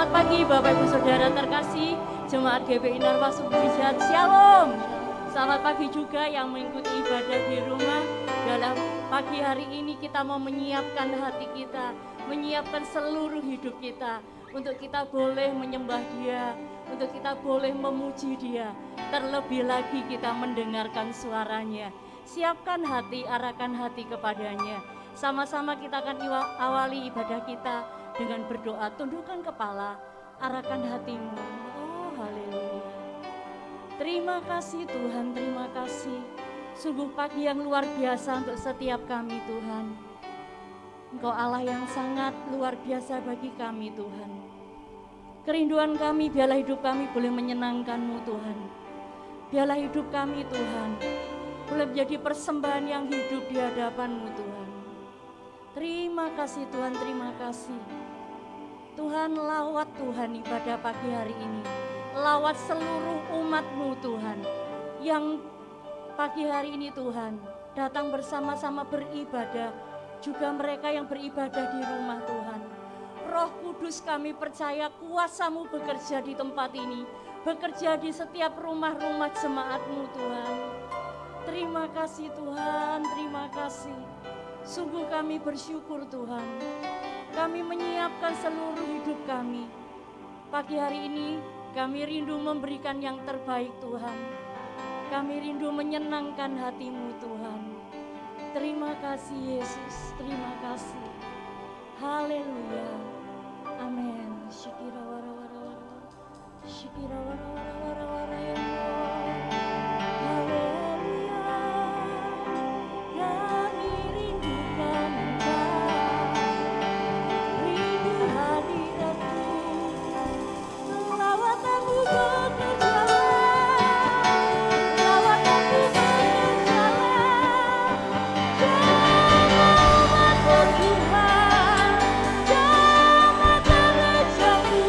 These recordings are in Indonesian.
Selamat pagi Bapak Ibu Saudara terkasih, Jemaat GBI Narwas Mujizat, Shalom. Selamat pagi juga yang mengikuti ibadah di rumah. Dalam pagi hari ini kita mau menyiapkan hati kita, menyiapkan seluruh hidup kita, untuk kita boleh menyembah Dia, untuk kita boleh memuji Dia. Terlebih lagi kita mendengarkan suaranya. Siapkan hati, arahkan hati kepadanya. Sama-sama kita akan awali ibadah kita dengan berdoa. Tundukkan kepala, arahkan hatimu. Oh, haleluya. Terima kasih Tuhan, terima kasih. Sungguh pagi yang luar biasa untuk setiap kami Tuhan. Engkau Allah yang sangat luar biasa bagi kami Tuhan. Kerinduan kami, biarlah hidup kami boleh menyenangkan-Mu Tuhan. Biarlah hidup kami Tuhan boleh menjadi persembahan yang hidup di hadapan-Mu Tuhan. Terima kasih Tuhan, terima kasih. Tuhan, lawat Tuhan ibadah pagi hari ini. Lawat seluruh umat-Mu Tuhan, yang pagi hari ini Tuhan datang bersama-sama beribadah. Juga mereka yang beribadah di rumah Tuhan. Roh Kudus, kami percaya kuasa-Mu bekerja di tempat ini, bekerja di setiap rumah-rumah jemaat-Mu Tuhan. Terima kasih Tuhan, terima kasih. Sungguh kami bersyukur Tuhan. Kami menyiapkan seluruh hidup kami. Pagi hari ini kami rindu memberikan yang terbaik Tuhan. Kami rindu menyenangkan hati-Mu Tuhan. Terima kasih Yesus, terima kasih. Haleluya. Amin. Syikira wara wara wara. Syikira wara wara wara wara ya Allah. Haleluya. Kami rindukan Engkau. Rindu hadirat-Mu. Lawatanmu bekerjalah. Lawatanmu bekerjalah. Jemaat-Mu Tuhan, jemaat gereja-Mu.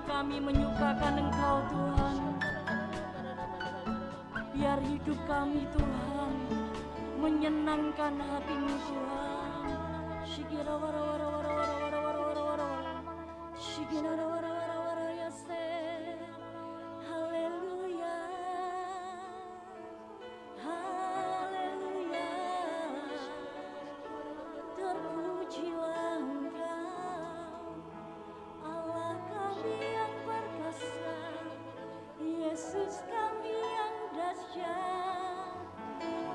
kami menyukakan Engkau Tuhan. Biar hidup kami Tuhan menyenangkan hati-Mu Tuhan. Shikira wara wara wara wara wara wara wara wara. Shikira wara wara wara ya se. Haleluya. Haleluya. Terpujilah Engkau, Allah kami yang perkasa, Yesus kami yang dahsyat,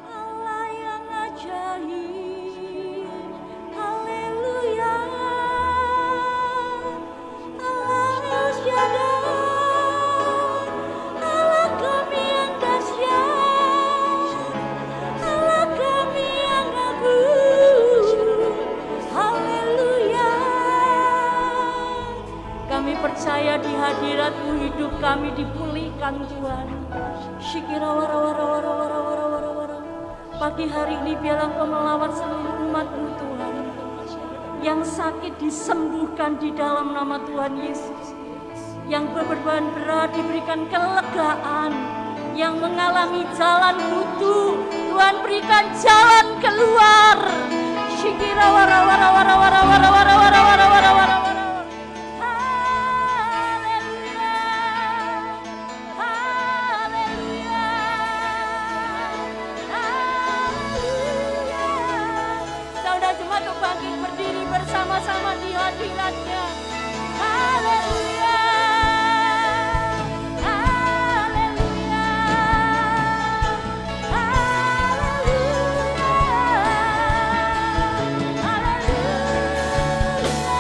Allah yang ajaib. Haleluya. Allah El Shaddai, Allah kami yang dahsyat, Allah kami yang agung. Haleluya. Kami percaya di hadirat-Mu hidup kami dipulihkan Tuhan. Shikira wara wara wara wara wara wara wara. Pagi hari ini biarlah Engkau melawat seluruh umat-Mu Tuhan. Yang sakit disembuhkan di dalam nama Tuhan Yesus. Yang berbeban berat diberikan kelegaan. Yang mengalami jalan buntu, Tuhan berikan jalan keluar. Shikira wara wara wara wara wara wara wara wara wara wara. Haleluya. Haleluya. Haleluya. Saudara jemaat untuk bangkit berdiri bersama-sama di hadirat-Nya. Haleluya. Haleluya. Haleluya. Haleluya.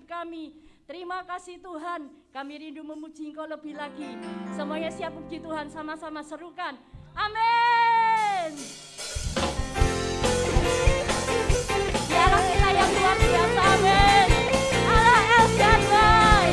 hidup kami. Terima kasih Tuhan, kami rindu memuji Engkau lebih lagi. Semuanya siap puji Tuhan, sama-sama serukan. Amin. Dialah kita yang luar biasa, amin. Allah El Shaddai.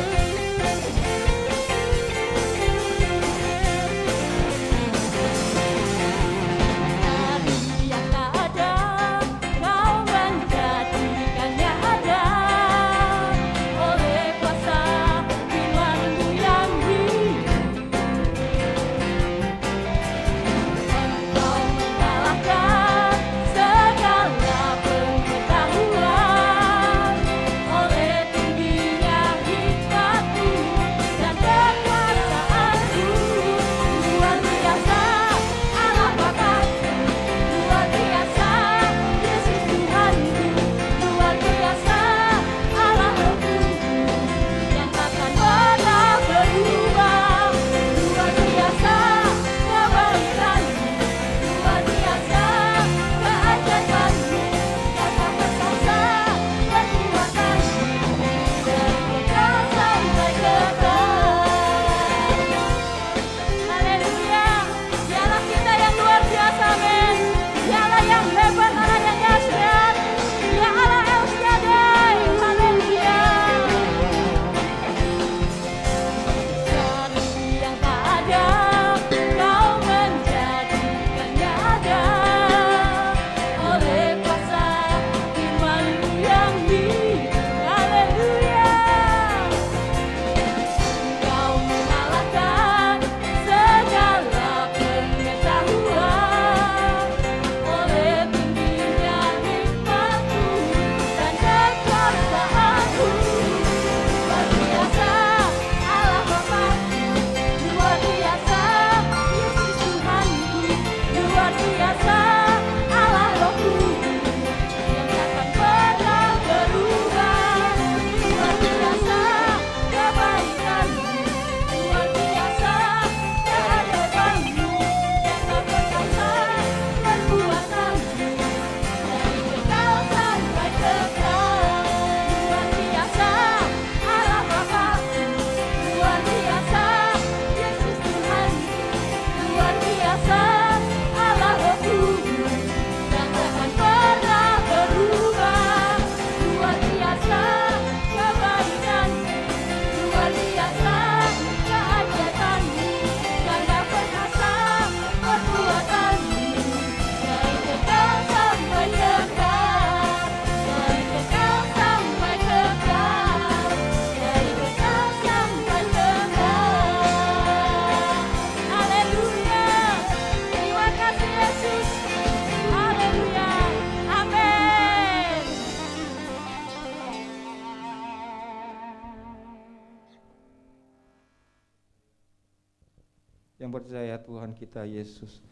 Yang percaya Tuhan kita Yesus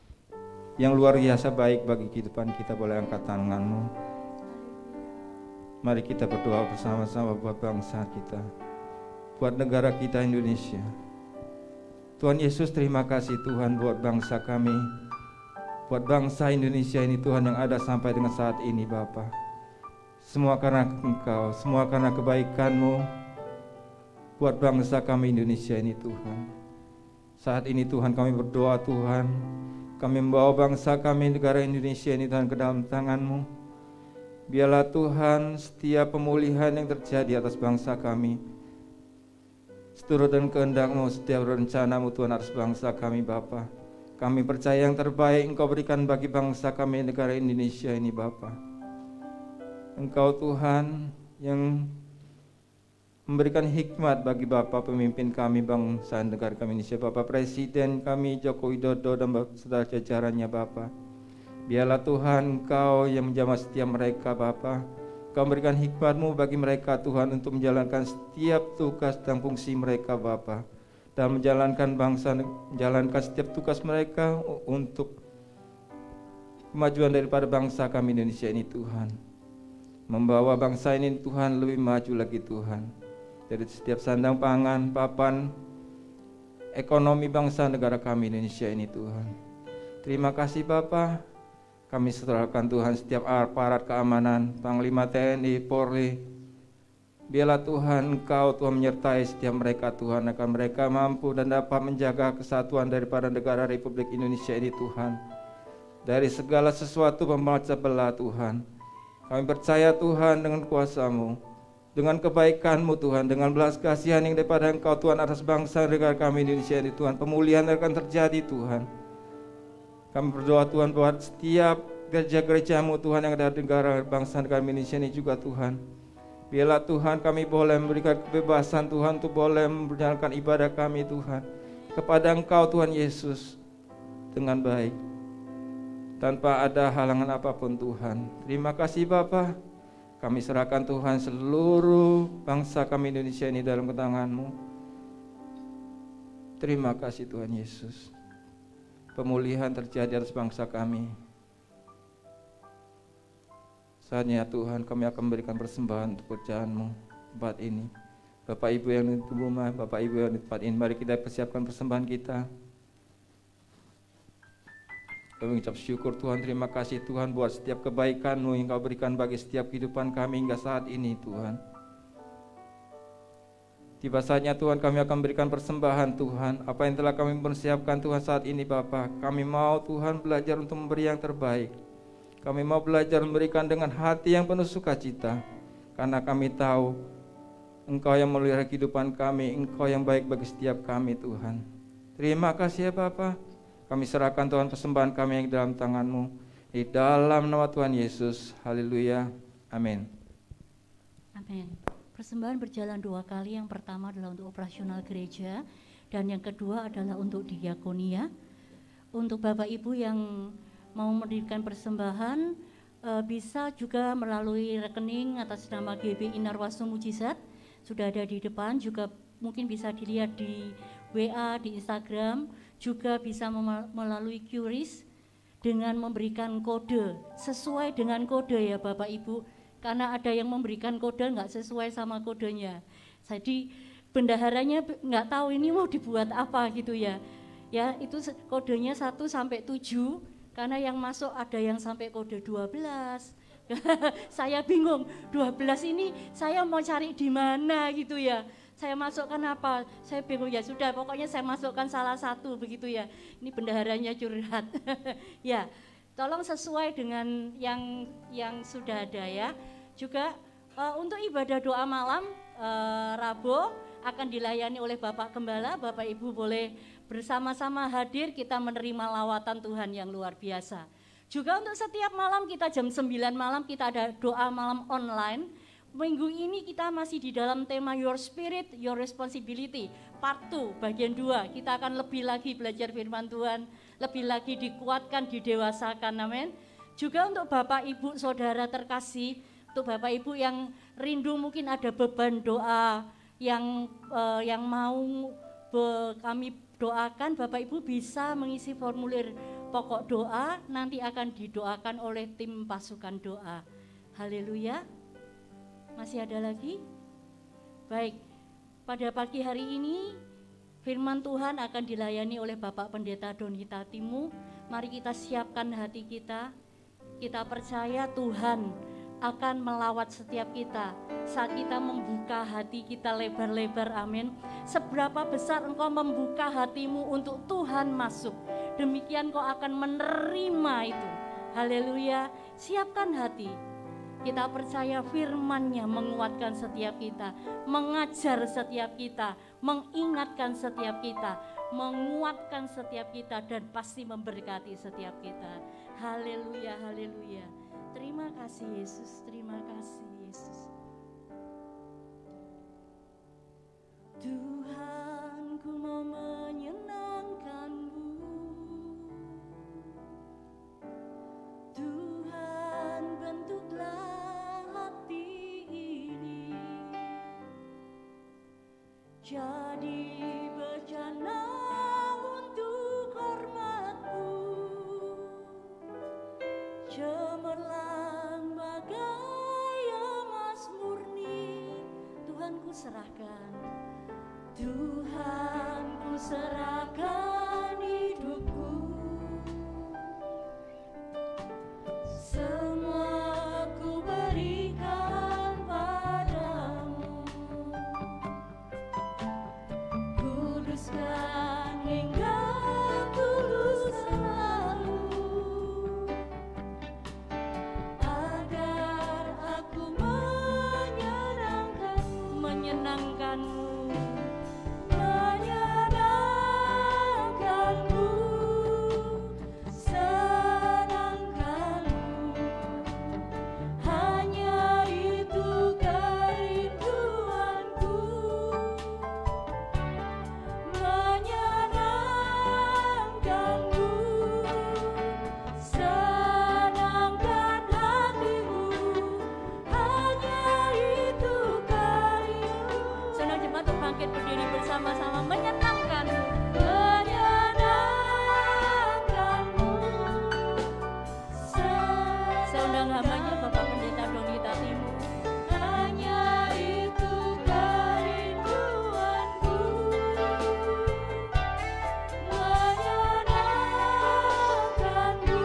yang luar biasa baik bagi kehidupan kita, boleh angkat tanganmu. Mari kita berdoa bersama-sama buat bangsa kita, buat negara kita Indonesia. Tuhan Yesus, terima kasih Tuhan buat bangsa kami, buat bangsa Indonesia ini Tuhan yang ada sampai dengan saat ini Bapa. Semua karena Engkau, semua karena kebaikan-Mu buat bangsa kami Indonesia ini Tuhan. Saat ini Tuhan kami berdoa Tuhan, kami membawa bangsa kami negara Indonesia ini Tuhan ke dalam tangan-Mu. Biarlah Tuhan setiap pemulihan yang terjadi atas bangsa kami seturut dan kehendak-Mu, setiap rencana-Mu Tuhan atas bangsa kami Bapa. Kami percaya yang terbaik Engkau berikan bagi bangsa kami negara Indonesia ini Bapa. Engkau Tuhan yang memberikan hikmat bagi Bapak pemimpin kami bangsa negara kami Indonesia, Bapak Presiden kami Joko Widodo dan saudara jajarannya Bapak. Biarlah Tuhan Engkau yang menjamah setiap mereka Bapak. Engkau memberikan hikmat-Mu bagi mereka Tuhan untuk menjalankan setiap tugas dan fungsi mereka Bapak, dan menjalankan setiap tugas mereka untuk kemajuan daripada bangsa kami Indonesia ini Tuhan. Membawa bangsa ini Tuhan lebih maju lagi Tuhan. Dari setiap sandang pangan, papan, ekonomi bangsa negara kami Indonesia ini Tuhan. Terima kasih Bapa. Kami serahkan Tuhan setiap aparat keamanan, Panglima TNI, Polri, Biarlah Tuhan Engkau Tuhan menyertai setiap mereka Tuhan, agar mereka mampu dan dapat menjaga kesatuan daripada negara Republik Indonesia ini Tuhan. Dari segala sesuatu memecah belah Tuhan. Kami percaya Tuhan dengan kuasa-Mu, dengan kebaikan-Mu Tuhan, dengan belas kasihan yang daripada Engkau Tuhan atas bangsa negara kami Indonesia ini Tuhan. Pemulihan akan terjadi Tuhan. Kami berdoa Tuhan buat setiap gereja-gereja-Mu Tuhan yang ada di negara bangsa negara Indonesia ini juga Tuhan. Biarlah Tuhan kami boleh memberikan kebebasan Tuhan untuk boleh menjalankan ibadah kami Tuhan kepada Engkau Tuhan Yesus dengan baik, tanpa ada halangan apapun Tuhan. Terima kasih Bapa. Kami serahkan Tuhan seluruh bangsa kami Indonesia ini dalam tangan-Mu. Terima kasih Tuhan Yesus. Pemulihan terjadi atas bangsa kami. Saatnya Tuhan kami akan memberikan persembahan untuk kerjaan-Mu tempat ini. Bapak Ibu yang di rumah, Bapak Ibu yang di tempat ini, mari kita persiapkan persembahan kita. Kami mengucap syukur Tuhan, terima kasih Tuhan buat setiap kebaikan-Mu yang Kau berikan bagi setiap kehidupan kami hingga saat ini Tuhan. Tiba saatnya Tuhan kami akan berikan persembahan Tuhan. Apa yang telah kami persiapkan Tuhan saat ini Bapa, kami mau Tuhan belajar untuk memberi yang terbaik. Kami mau belajar memberikan dengan hati yang penuh sukacita, karena kami tahu Engkau yang memelihara kehidupan kami, Engkau yang baik bagi setiap kami Tuhan. Terima kasih ya Bapa. Kami serahkan Tuhan persembahan kami yang dalam tangan-Mu, di dalam nama Tuhan Yesus. Haleluya. Amin. Amin. Persembahan berjalan 2 kali. Yang pertama adalah untuk operasional gereja, dan yang kedua adalah untuk diakonia. Untuk Bapak Ibu yang mau memberikan persembahan, bisa juga melalui rekening atas nama GBI Narwastu Mujizat, sudah ada di depan, juga mungkin bisa dilihat di WA, di Instagram, juga bisa melalui QRIS dengan memberikan kode, sesuai dengan kode ya Bapak Ibu, karena ada yang memberikan kode nggak sesuai sama kodenya. Jadi bendaharanya nggak tahu ini mau dibuat apa gitu ya. Ya itu kodenya 1 sampai 7, karena yang masuk ada yang sampai kode 12. Saya bingung, 12 ini saya mau cari di mana gitu ya. Saya masukkan apa? Saya bingung, ya sudah pokoknya saya masukkan salah satu begitu ya. Ini bendaharanya curhat. Ya, tolong sesuai dengan yang sudah ada ya. Juga untuk ibadah doa malam Rabu akan dilayani oleh Bapak Gembala. Bapak Ibu boleh bersama-sama hadir, kita menerima lawatan Tuhan yang luar biasa. Juga untuk setiap malam kita jam 9 malam kita ada doa malam online. Minggu ini kita masih di dalam tema Your Spirit, Your Responsibility, part 2, bagian 2. Kita akan lebih lagi belajar firman Tuhan, lebih lagi dikuatkan, didewasakan, amin. Juga untuk Bapak Ibu Saudara terkasih, untuk Bapak Ibu yang rindu mungkin ada beban doa yang mau kami doakan, Bapak Ibu bisa mengisi formulir pokok doa, nanti akan didoakan oleh tim pasukan doa. Haleluya. Masih ada lagi? Baik, pada pagi hari ini firman Tuhan akan dilayani oleh Bapak Pendeta Donita Timu. Mari kita siapkan hati kita. Kita percaya Tuhan akan melawat setiap kita saat kita membuka hati kita lebar-lebar, amin. Seberapa besar engkau membuka hatimu untuk Tuhan masuk, demikian kau akan menerima itu. Haleluya. Siapkan hati. Kita percaya firman-Nya menguatkan setiap kita, mengajar setiap kita, mengingatkan setiap kita, menguatkan setiap kita, dan pasti memberkati setiap kita. Haleluya, haleluya. Terima kasih Yesus, terima kasih Yesus. Tuhan, ku mau menyenangkan-Mu. Tuhan, bentuklah hati ini jadi bejana untuk hormat-Mu, cemerlang bagai emas murni. Tuhan, ku serahkan, Tuhan, ku serahkan hidupku. Semua ku berikan padamu. menyenangkanmu. Bersama-sama menyenangkan, menyenangkanmu. Saya undang hambanya Bapak Pendeta Doni Tatimu. Hanya itu kerinduanku, menyenangkanmu,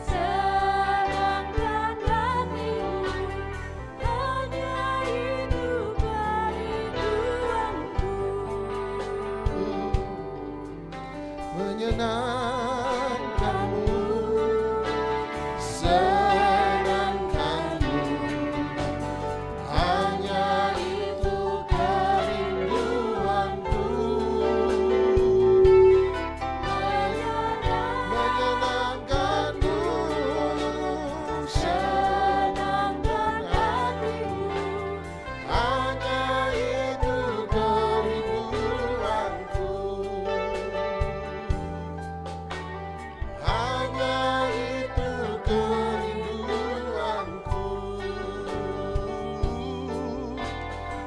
senangkan hatimu. Hanya itu menyenangkanmu, senangkanmu, hanya itu kerinduanku, menyenangkanmu, senangkan hatimu, hanya itu kerinduanku. Hanya itu kerinduanku,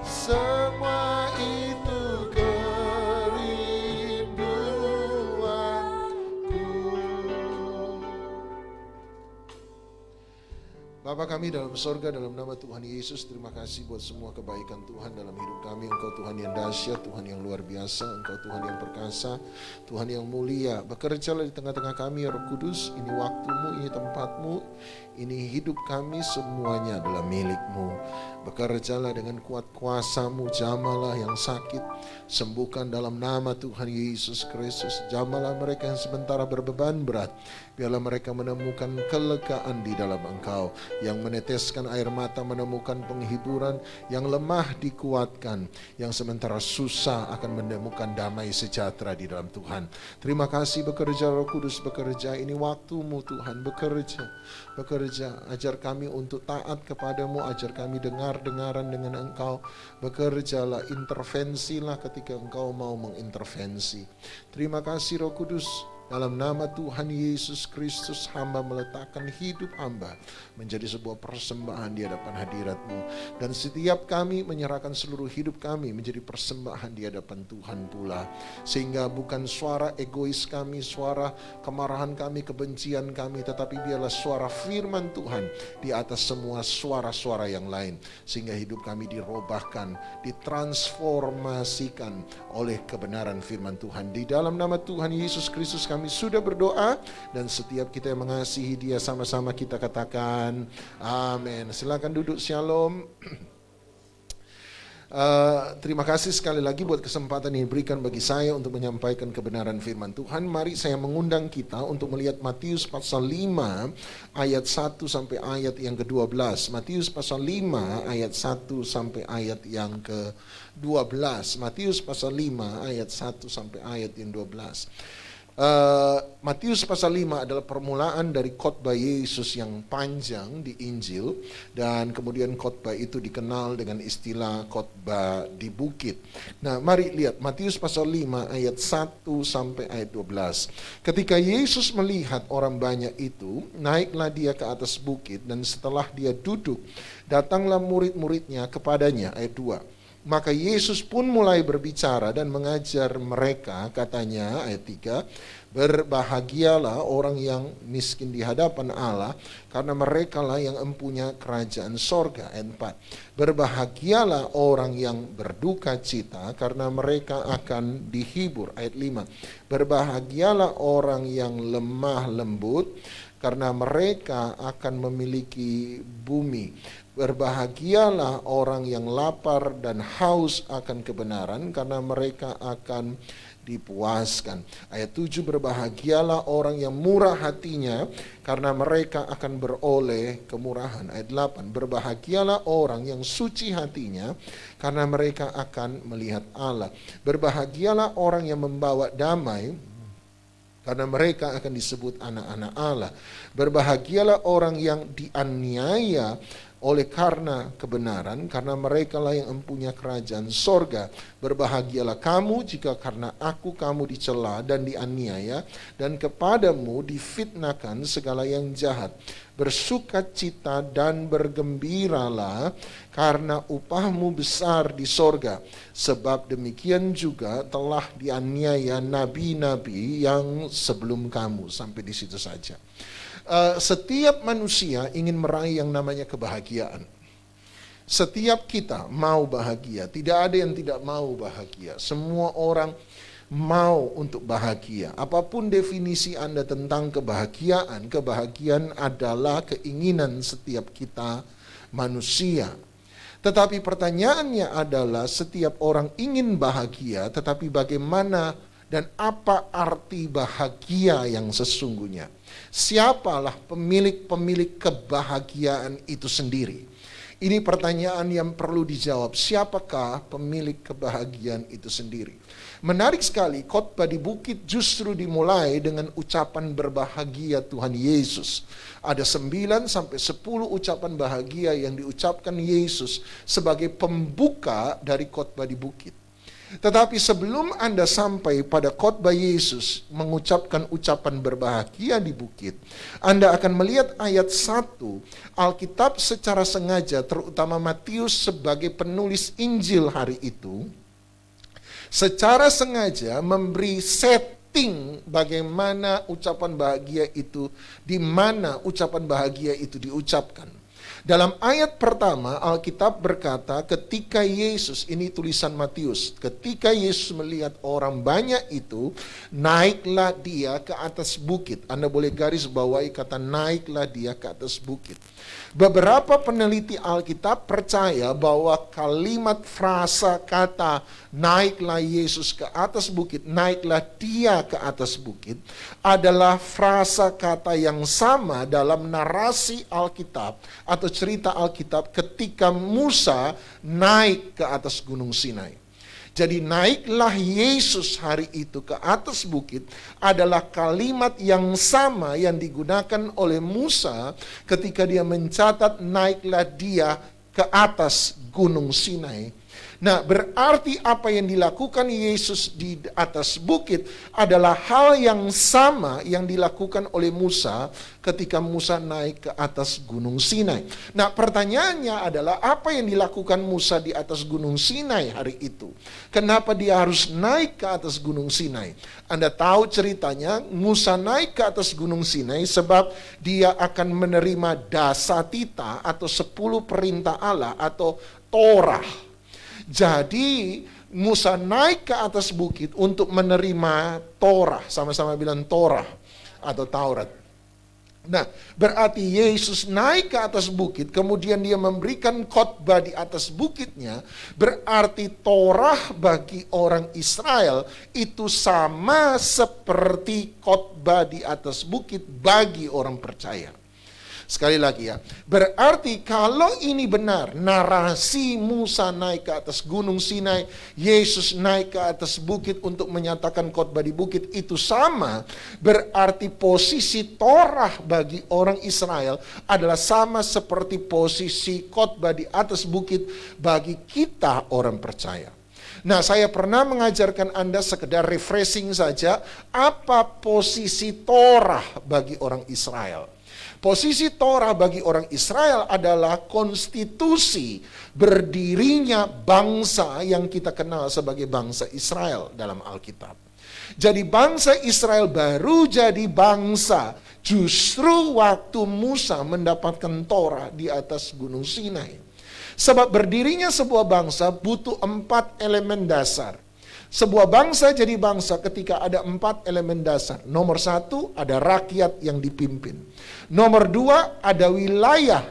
semua itu kerinduanku. Bapa kami dalam sorga, dalam nama Tuhan Yesus, terima kasih buat semua kebaikan Tuhan dalam hidup kami. Engkau Tuhan yang dahsyat, Tuhan yang luar biasa, Engkau Tuhan yang perkasa, Tuhan yang mulia. Bekerjalah di tengah-tengah kami, Roh Kudus. Ini waktumu, ini tempatmu, ini hidup kami, semuanya adalah milikmu. Bekerjalah dengan kuat kuasa-Mu, jamalah yang sakit, sembuhkan dalam nama Tuhan Yesus Kristus. Jamalah mereka yang sementara berbeban berat, biarlah mereka menemukan kelegaan di dalam Engkau. Yang meneteskan air mata menemukan penghiburan, yang lemah dikuatkan, yang sementara susah akan menemukan damai sejahtera di dalam Tuhan. Terima kasih, bekerja Roh Kudus, bekerja. Ini waktumu Tuhan, bekerja. Ajar kami untuk taat kepadamu, ajar kami dengar-dengaran dengan Engkau. Bekerjalah, intervensilah ketika Engkau mau mengintervensi. Terima kasih Roh Kudus. Dalam nama Tuhan Yesus Kristus, hamba meletakkan hidup hamba menjadi sebuah persembahan di hadapan hadirat-Mu. Dan setiap kami menyerahkan seluruh hidup kami menjadi persembahan di hadapan Tuhan pula. Sehingga bukan suara egois kami, suara kemarahan kami, kebencian kami, tetapi biarlah suara firman Tuhan di atas semua suara-suara yang lain. Sehingga hidup kami dirobahkan, ditransformasikan oleh kebenaran firman Tuhan. Di dalam nama Tuhan Yesus Kristus kami sudah berdoa, dan setiap kita yang mengasihi Dia sama-sama kita katakan amin. Silakan duduk, shalom. Terima kasih sekali lagi buat kesempatan yang diberikan bagi saya untuk menyampaikan kebenaran firman Tuhan. Mari saya mengundang kita untuk melihat Matius pasal 5 ayat 1 sampai ayat yang ke-12. Matius pasal 5 ayat 1 sampai ayat yang ke-12. Matius pasal 5 ayat 1 sampai ayat yang 12. Matius pasal 5 adalah permulaan dari khotbah Yesus yang panjang di Injil, dan kemudian khotbah itu dikenal dengan istilah khotbah di bukit. Nah, mari lihat Matius pasal 5 ayat 1 sampai ayat 12. Ketika Yesus melihat orang banyak itu, naiklah dia ke atas bukit, dan setelah dia duduk, datanglah murid-muridnya kepadanya. Ayat 2. Maka Yesus pun mulai berbicara dan mengajar mereka, katanya, ayat 3, berbahagialah orang yang miskin di hadapan Allah, karena merekalah yang empunya kerajaan sorga. Ayat 4, berbahagialah orang yang berduka cita, karena mereka akan dihibur. Ayat 5, berbahagialah orang yang lemah lembut, karena mereka akan memiliki bumi. Berbahagialah orang yang lapar dan haus akan kebenaran, karena mereka akan dipuaskan. Ayat 7, berbahagialah orang yang murah hatinya, karena mereka akan beroleh kemurahan. Ayat 8, berbahagialah orang yang suci hatinya, karena mereka akan melihat Allah. Berbahagialah orang yang membawa damai, karena mereka akan disebut anak-anak Allah. Berbahagialah orang yang dianiaya oleh karena kebenaran, karena mereka lah yang mempunyai kerajaan sorga. Berbahagialah kamu jika karena aku kamu dicela dan dianiaya, dan kepadamu difitnahkan segala yang jahat. Bersukacita dan bergembiralah, karena upahmu besar di sorga. Sebab demikian juga telah dianiaya nabi-nabi yang sebelum kamu. Sampai di situ saja. Setiap manusia ingin meraih yang namanya kebahagiaan. Setiap kita mau bahagia. Tidak ada yang tidak mau bahagia. Semua orang mau untuk bahagia. Apapun definisi Anda tentang kebahagiaan, kebahagiaan adalah keinginan setiap kita manusia. Tetapi pertanyaannya adalah, setiap orang ingin bahagia, tetapi bagaimana dan apa arti bahagia yang sesungguhnya? Siapalah pemilik-pemilik kebahagiaan itu sendiri? Ini pertanyaan yang perlu dijawab. Siapakah pemilik kebahagiaan itu sendiri? Menarik sekali, khotbah di bukit justru dimulai dengan ucapan berbahagia Tuhan Yesus. Ada 9 sampai 10 ucapan bahagia yang diucapkan Yesus sebagai pembuka dari khotbah di bukit. Tetapi sebelum Anda sampai pada khotbah Yesus mengucapkan ucapan berbahagia di bukit, Anda akan melihat ayat 1, Alkitab secara sengaja, terutama Matius sebagai penulis Injil hari itu, secara sengaja memberi setting bagaimana ucapan bahagia itu, di mana ucapan bahagia itu diucapkan. Dalam ayat pertama, Alkitab berkata ketika Yesus, ini tulisan Matius, ketika Yesus melihat orang banyak itu, naiklah dia ke atas bukit. Anda boleh garis bawahi kata naiklah dia ke atas bukit. Beberapa peneliti Alkitab percaya bahwa kalimat frasa kata naiklah Yesus ke atas bukit, naiklah dia ke atas bukit, adalah frasa kata yang sama dalam narasi Alkitab atau cerita Alkitab ketika Musa naik ke atas Gunung Sinai. Jadi naiklah Yesus hari itu ke atas bukit adalah kalimat yang sama yang digunakan oleh Musa ketika dia mencatat naiklah dia ke atas Gunung Sinai. Nah, berarti apa yang dilakukan Yesus di atas bukit adalah hal yang sama yang dilakukan oleh Musa ketika Musa naik ke atas Gunung Sinai. Nah, pertanyaannya adalah apa yang dilakukan Musa di atas Gunung Sinai hari itu? Kenapa dia harus naik ke atas Gunung Sinai? Anda tahu ceritanya, Musa naik ke atas Gunung Sinai sebab dia akan menerima dasatita atau 10 perintah Allah atau Torah. Jadi Musa naik ke atas bukit untuk menerima Torah, sama-sama bilang Torah atau Taurat. Nah, berarti Yesus naik ke atas bukit, kemudian dia memberikan khotbah di atas bukitnya, berarti Torah bagi orang Israel itu sama seperti khotbah di atas bukit bagi orang percaya. Sekali lagi ya, berarti kalau ini benar, narasi Musa naik ke atas Gunung Sinai, Yesus naik ke atas bukit untuk menyatakan khotbah di bukit itu sama, berarti posisi Torah bagi orang Israel adalah sama seperti posisi khotbah di atas bukit bagi kita orang percaya. Nah, saya pernah mengajarkan Anda sekedar refreshing saja, apa posisi Torah bagi orang Israel. Posisi Torah bagi orang Israel adalah konstitusi berdirinya bangsa yang kita kenal sebagai bangsa Israel dalam Alkitab. Jadi bangsa Israel baru jadi bangsa justru waktu Musa mendapatkan Torah di atas Gunung Sinai. Sebab berdirinya sebuah bangsa butuh 4 elemen dasar. Sebuah bangsa jadi bangsa ketika ada 4 elemen dasar. Nomor 1, ada rakyat yang dipimpin. Nomor 2, ada wilayah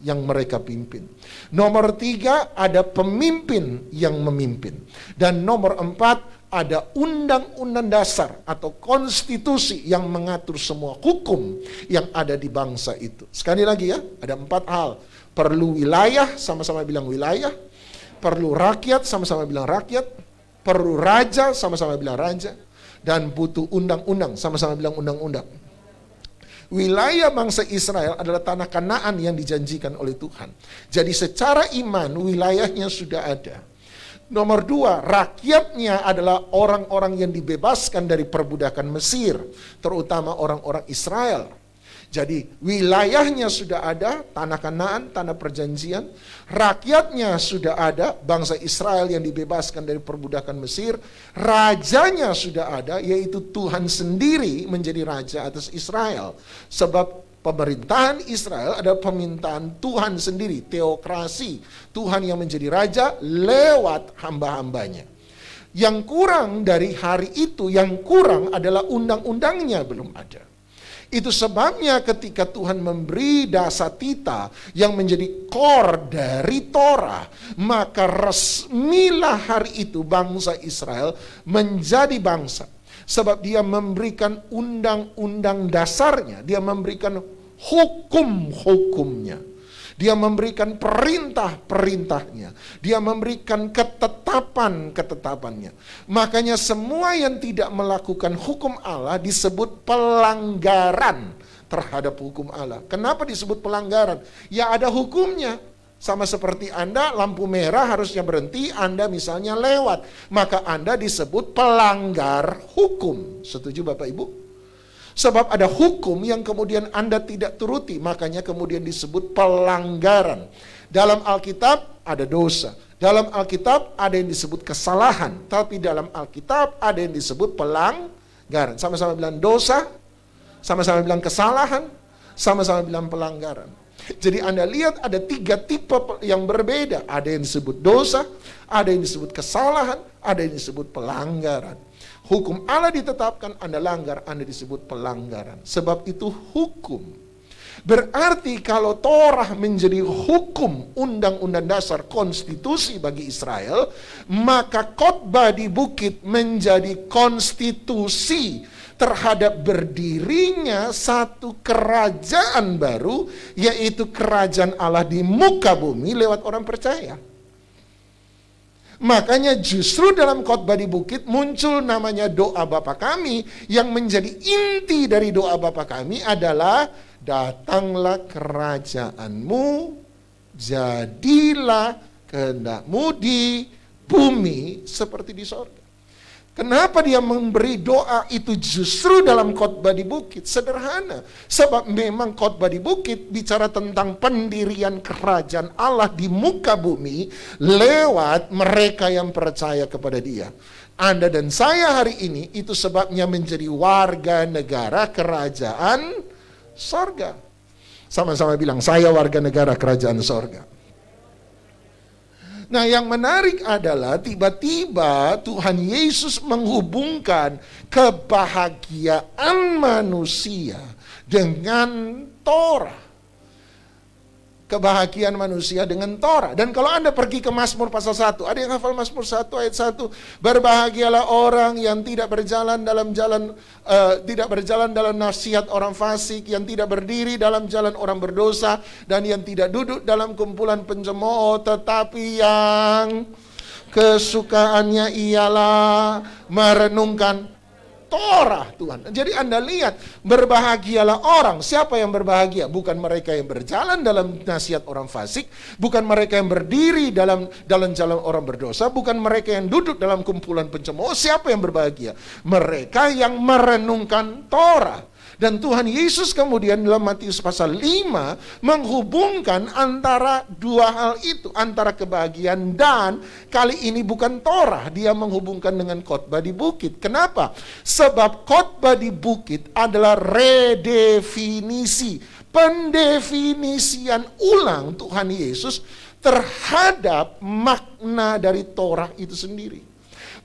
yang mereka pimpin. Nomor 3, ada pemimpin yang memimpin. Dan nomor 4, ada undang-undang dasar atau konstitusi yang mengatur semua hukum yang ada di bangsa itu. Sekali lagi ya, ada 4 hal. Perlu wilayah, sama-sama bilang wilayah. Perlu rakyat, sama-sama bilang rakyat. Perlu raja, sama-sama bilang raja. Dan butuh undang-undang, sama-sama bilang undang-undang. Wilayah bangsa Israel adalah tanah Kanaan yang dijanjikan oleh Tuhan. Jadi secara iman wilayahnya sudah ada. Nomor 2, rakyatnya adalah orang-orang yang dibebaskan dari perbudakan Mesir, terutama orang-orang Israel. Jadi wilayahnya sudah ada, tanah Kanaan, tanah perjanjian. Rakyatnya sudah ada, bangsa Israel yang dibebaskan dari perbudakan Mesir. Rajanya sudah ada, yaitu Tuhan sendiri menjadi raja atas Israel. Sebab pemerintahan Israel adalah pemerintahan Tuhan sendiri, teokrasi. Tuhan yang menjadi raja lewat hamba-hambanya. Yang kurang dari hari itu, yang kurang adalah undang-undangnya belum ada. Itu sebabnya ketika Tuhan memberi dasatita yang menjadi core dari Torah, maka resmilah hari itu bangsa Israel menjadi bangsa. Sebab dia memberikan undang-undang dasarnya, dia memberikan hukum-hukumnya, dia memberikan perintah-perintahnya, dia memberikan ketetapan-ketetapannya. Makanya semua yang tidak melakukan hukum Allah disebut pelanggaran terhadap hukum Allah. Kenapa disebut pelanggaran? Ya ada hukumnya. Sama seperti Anda lampu merah harusnya berhenti, Anda misalnya lewat, maka Anda disebut pelanggar hukum. Setuju Bapak Ibu? Sebab ada hukum yang kemudian Anda tidak turuti, makanya kemudian disebut pelanggaran. Dalam Alkitab ada dosa, dalam Alkitab ada yang disebut kesalahan, tapi dalam Alkitab ada yang disebut pelanggaran. Sama-sama bilang dosa, sama-sama bilang kesalahan, sama-sama bilang pelanggaran. Jadi Anda lihat ada 3 tipe yang berbeda. Ada yang disebut dosa, ada yang disebut kesalahan, ada yang disebut pelanggaran. Hukum Allah ditetapkan, Anda langgar, Anda disebut pelanggaran. Sebab itu hukum. Berarti kalau Torah menjadi hukum, undang-undang dasar, konstitusi bagi Israel, maka khotbah di bukit menjadi konstitusi terhadap berdirinya satu kerajaan baru, yaitu kerajaan Allah di muka bumi lewat orang percaya. Makanya justru dalam khotbah di bukit muncul namanya doa Bapa kami, yang menjadi inti dari doa Bapa kami adalah datanglah kerajaanmu, jadilah kehendakmu di bumi seperti di sorga. Kenapa dia memberi doa itu justru dalam khotbah di bukit? Sederhana, sebab memang khotbah di bukit bicara tentang pendirian kerajaan Allah di muka bumi lewat mereka yang percaya kepada Dia. Anda dan saya hari ini itu sebabnya menjadi warga negara kerajaan sorga. Sama-sama bilang, saya warga negara kerajaan sorga. Nah, yang menarik adalah tiba-tiba Tuhan Yesus menghubungkan kebahagiaan manusia dengan Torah. Kebahagiaan manusia dengan Torah. Dan kalau Anda pergi ke Mazmur pasal 1, ada yang hafal Mazmur 1 ayat 1, berbahagialah orang yang tidak berjalan dalam nasihat orang fasik, yang tidak berdiri dalam jalan orang berdosa, dan yang tidak duduk dalam kumpulan pencemooh, tetapi yang kesukaannya ialah merenungkan Torah Tuhan. Jadi Anda lihat, berbahagialah orang. Siapa yang berbahagia? Bukan mereka yang berjalan dalam nasihat orang fasik, bukan mereka yang berdiri dalam jalan orang berdosa, bukan mereka yang duduk dalam kumpulan pencemooh. Siapa yang berbahagia? Mereka yang merenungkan Torah. Dan Tuhan Yesus kemudian dalam Matius pasal 5 menghubungkan antara dua hal itu, antara kebahagiaan dan kali ini bukan Torah, dia menghubungkan dengan khotbah di bukit. Kenapa? Sebab khotbah di bukit adalah redefinisi, pendefinisian ulang Tuhan Yesus terhadap makna dari Torah itu sendiri.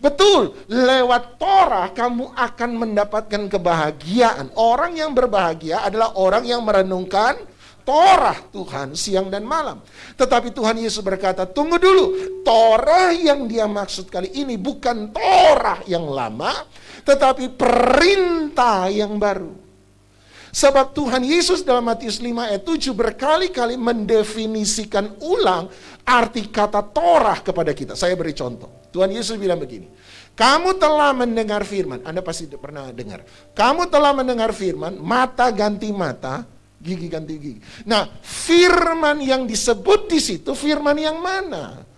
Betul, lewat Torah kamu akan mendapatkan kebahagiaan. Orang yang berbahagia adalah orang yang merenungkan Torah Tuhan siang dan malam. Tetapi Tuhan Yesus berkata, tunggu dulu, Torah yang dia maksud kali ini bukan Torah yang lama, tetapi perintah yang baru. Sebab Tuhan Yesus dalam Matius 5 ayat 7 berkali-kali mendefinisikan ulang arti kata Torah kepada kita. Saya beri contoh. Tuhan Yesus bilang begini, kamu telah mendengar firman, Anda pasti pernah dengar. Kamu telah mendengar firman, mata ganti mata, gigi ganti gigi. Nah, firman yang disebut di situ firman yang mana?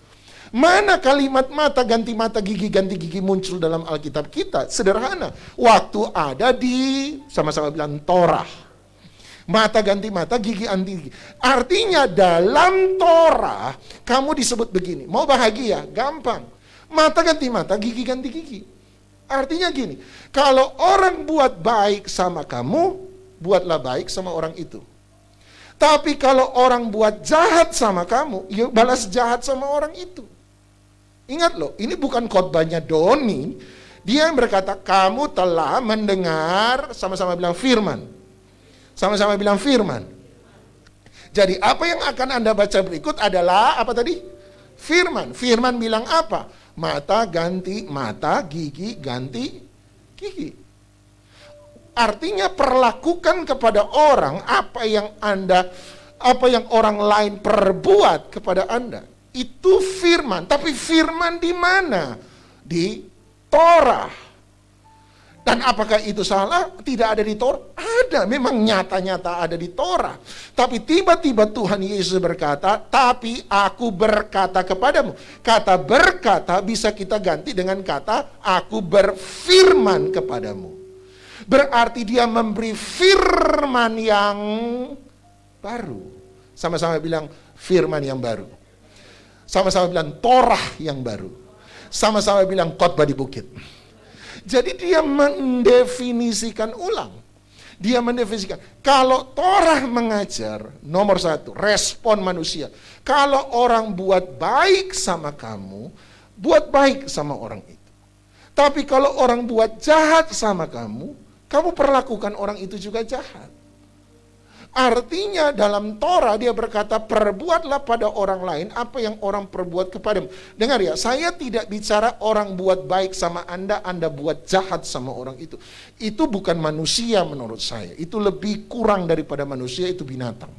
Mana kalimat mata ganti mata, gigi ganti gigi muncul dalam Alkitab kita? Sederhana. Waktu ada di, sama-sama bilang, Torah. Mata ganti mata, gigi ganti gigi. Artinya dalam Torah kamu disebut begini. Mau bahagia? Gampang. Mata ganti mata, gigi ganti gigi. Artinya gini, kalau orang buat baik sama kamu, buatlah baik sama orang itu. Tapi kalau orang buat jahat sama kamu, ya balas jahat sama orang itu. Ingat loh, ini bukan khotbahnya Doni. Dia yang berkata, kamu telah mendengar, sama-sama bilang firman. Sama-sama bilang firman. Jadi apa yang akan Anda baca berikut adalah, apa tadi? Firman. Firman bilang apa? Mata ganti mata, gigi ganti gigi. Artinya perlakukan kepada orang apa yang orang lain perbuat kepada Anda. Itu firman, tapi firman di mana? Di Torah. Dan apakah itu salah? Tidak ada di Torah? Ada, memang nyata-nyata ada di Torah. Tapi tiba-tiba Tuhan Yesus berkata, tapi aku berkata kepadamu. Kata berkata bisa kita ganti dengan kata aku berfirman kepadamu. Berarti dia memberi firman yang baru. Sama-sama bilang firman yang baru. Sama-sama bilang Torah yang baru. Sama-sama bilang khotbah di bukit. Jadi dia mendefinisikan ulang. Dia mendefinisikan. Kalau Torah mengajar, nomor satu, respon manusia. Kalau orang buat baik sama kamu, buat baik sama orang itu. Tapi kalau orang buat jahat sama kamu perlakukan orang itu juga jahat. Artinya dalam Torah dia berkata, perbuatlah pada orang lain apa yang orang perbuat kepadamu. Dengar ya, saya tidak bicara orang buat baik sama Anda buat jahat sama orang itu. Itu bukan manusia menurut saya. Itu lebih kurang daripada manusia, itu binatang.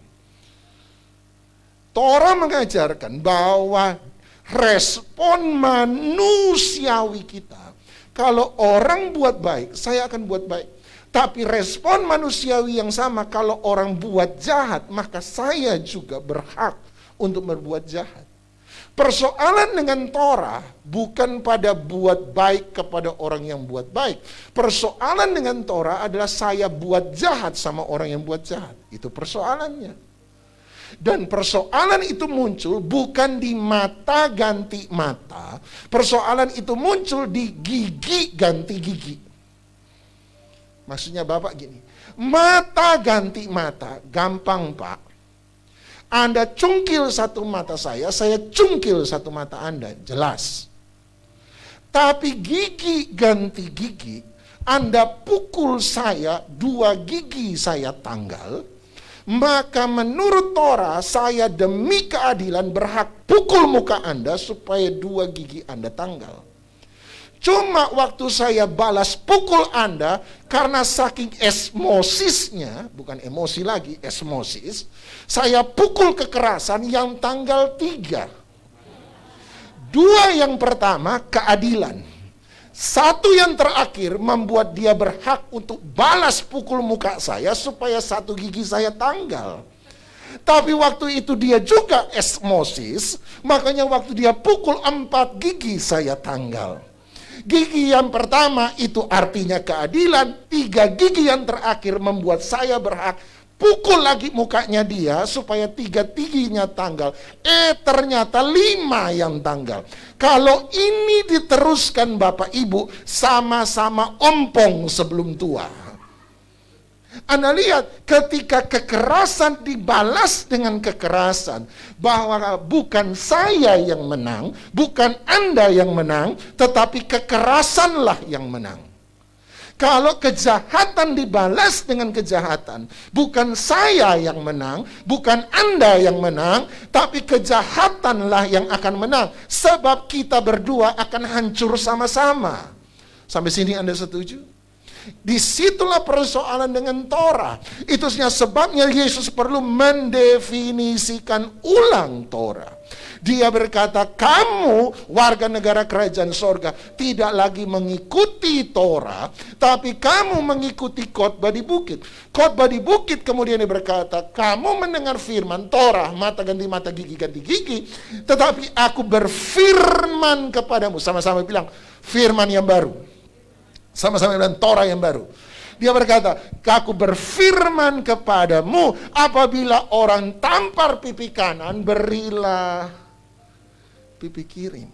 Torah mengajarkan bahwa respon manusiawi kita, kalau orang buat baik, saya akan buat baik. Tapi respon manusiawi yang sama, kalau orang buat jahat, maka saya juga berhak untuk berbuat jahat. Persoalan dengan Torah bukan pada buat baik kepada orang yang buat baik. Persoalan dengan Torah adalah saya buat jahat sama orang yang buat jahat. Itu persoalannya. Dan persoalan itu muncul bukan di mata ganti mata. Persoalan itu muncul di gigi ganti gigi. Maksudnya Bapak gini, mata ganti mata, gampang Pak. Anda cungkil satu mata saya cungkil satu mata Anda, jelas. Tapi gigi ganti gigi, Anda pukul saya, 2 gigi saya tanggal, maka menurut Torah saya demi keadilan berhak pukul muka Anda supaya 2 gigi Anda tanggal. Cuma waktu saya balas pukul Anda, karena saking esmosisnya, bukan emosi lagi, esmosis, saya pukul kekerasan yang tanggal 3. 2 yang pertama, keadilan. 1 yang terakhir membuat dia berhak untuk balas pukul muka saya supaya 1 gigi saya tanggal. Tapi waktu itu dia juga esmosis, makanya waktu dia pukul 4 gigi saya tanggal. Gigi yang pertama itu artinya keadilan, 3 gigi yang terakhir membuat saya berhak pukul lagi mukanya dia supaya 3 giginya tanggal. Ternyata 5 yang tanggal. Kalau ini diteruskan Bapak Ibu, sama-sama ompong sebelum tua. Anda lihat, ketika kekerasan dibalas dengan kekerasan, bahwa bukan saya yang menang, bukan Anda yang menang, tetapi kekerasanlah yang menang. Kalau kejahatan dibalas dengan kejahatan, bukan saya yang menang, bukan Anda yang menang, tapi kejahatanlah yang akan menang. Sebab kita berdua akan hancur sama-sama. Sampai sini Anda setuju? Disitulah persoalan dengan Torah. Itunya sebabnya Yesus perlu mendefinisikan ulang Torah. Dia berkata, kamu warga negara kerajaan sorga tidak lagi mengikuti Torah, tapi kamu mengikuti khotbah di bukit. Khotbah di bukit kemudian dia berkata, kamu mendengar firman Torah, mata ganti mata, gigi ganti gigi, tetapi aku berfirman kepadamu. Sama-sama bilang, firman yang baru. Sama-sama bilang, Torah yang baru. Dia berkata, aku berfirman kepadamu, apabila orang tampar pipi kanan, berilah pipi kiri.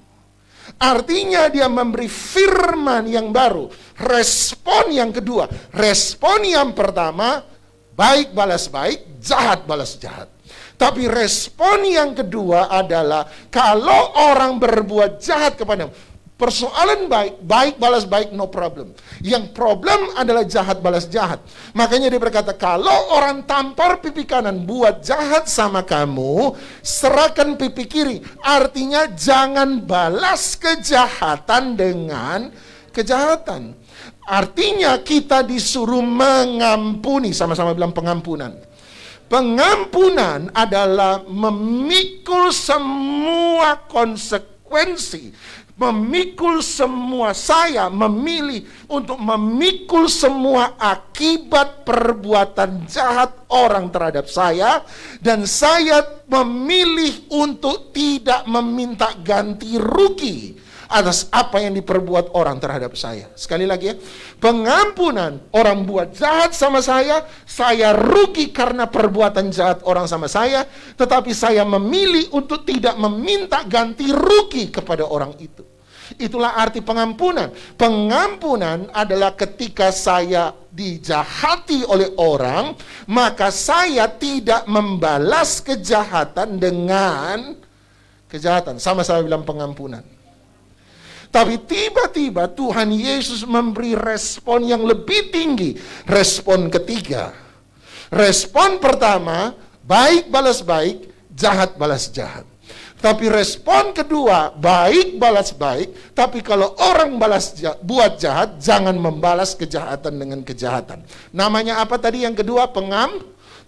Artinya dia memberi firman yang baru. Respon yang kedua. Respon yang pertama, baik balas baik, jahat balas jahat. Tapi respon yang kedua adalah, kalau orang berbuat jahat kepadamu, persoalan baik balas baik, no problem. Yang problem adalah jahat balas jahat. Makanya dia berkata, kalau orang tampar pipi kanan buat jahat sama kamu, serahkan pipi kiri. Artinya jangan balas kejahatan dengan kejahatan. Artinya kita disuruh mengampuni. Sama-sama bilang pengampunan. Pengampunan adalah memikul semua konsekuensi, memikul semua, saya memilih untuk memikul semua akibat perbuatan jahat orang terhadap saya, dan saya memilih untuk tidak meminta ganti rugi atas apa yang diperbuat orang terhadap saya. Sekali lagi ya, pengampunan, orang buat jahat sama saya rugi karena perbuatan jahat orang sama saya, tetapi saya memilih untuk tidak meminta ganti rugi kepada orang itu. Itulah arti pengampunan. Pengampunan adalah ketika saya dijahati oleh orang, maka saya tidak membalas kejahatan dengan kejahatan. Sama-sama bilang pengampunan. Tapi tiba-tiba Tuhan Yesus memberi respon yang lebih tinggi. Respon ketiga. Respon pertama, baik balas baik, jahat balas jahat. Tapi respon kedua, baik balas baik, tapi kalau orang buat jahat, jangan membalas kejahatan dengan kejahatan. Namanya apa tadi yang kedua?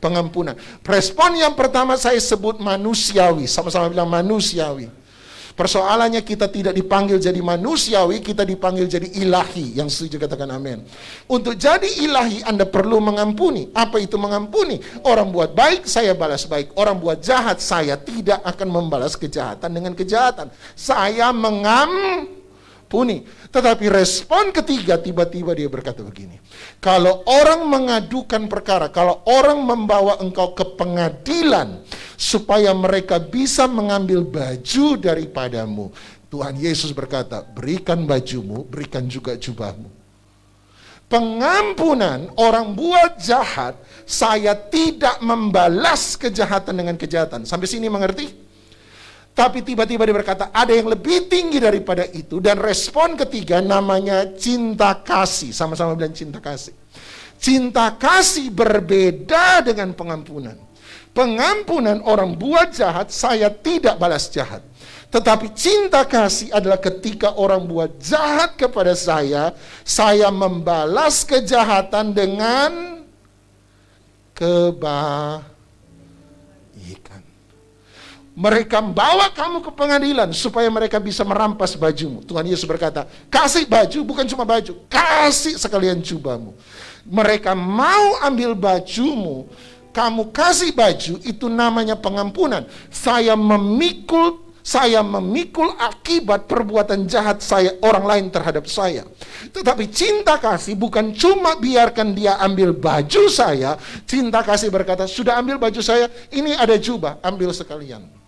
Pengampunan. Respon yang pertama saya sebut manusiawi. Sama-sama bilang manusiawi. Persoalannya kita tidak dipanggil jadi manusiawi, kita dipanggil jadi ilahi. Yang setuju katakan amin. Untuk jadi ilahi Anda perlu mengampuni. Apa itu mengampuni? Orang buat baik, saya balas baik. Orang buat jahat, saya tidak akan membalas kejahatan dengan kejahatan. Saya mengampuni. Tetapi respon ketiga, tiba-tiba dia berkata begini. Kalau orang mengadukan perkara, kalau orang membawa engkau ke pengadilan, supaya mereka bisa mengambil baju daripadamu, Tuhan Yesus berkata, berikan bajumu, berikan juga jubahmu. Pengampunan, orang buat jahat, saya tidak membalas kejahatan dengan kejahatan. Sampai sini mengerti? Tapi tiba-tiba dia berkata, ada yang lebih tinggi daripada itu. Dan respon ketiga namanya cinta kasih. Sama-sama bilang cinta kasih. Cinta kasih berbeda dengan pengampunan. Pengampunan, orang buat jahat, saya tidak balas jahat. Tetapi cinta kasih adalah ketika orang buat jahat kepada saya membalas kejahatan dengan kebaikan. Mereka bawa kamu ke pengadilan supaya mereka bisa merampas bajumu. Tuhan Yesus berkata, kasih baju, bukan cuma baju, kasih sekalian jubahmu. Mereka mau ambil bajumu, kamu kasih baju, itu namanya pengampunan. Saya memikul akibat perbuatan jahat orang lain terhadap saya. Tetapi cinta kasih bukan cuma biarkan dia ambil baju saya. Cinta kasih berkata, sudah ambil baju saya, ini ada jubah, ambil sekalian.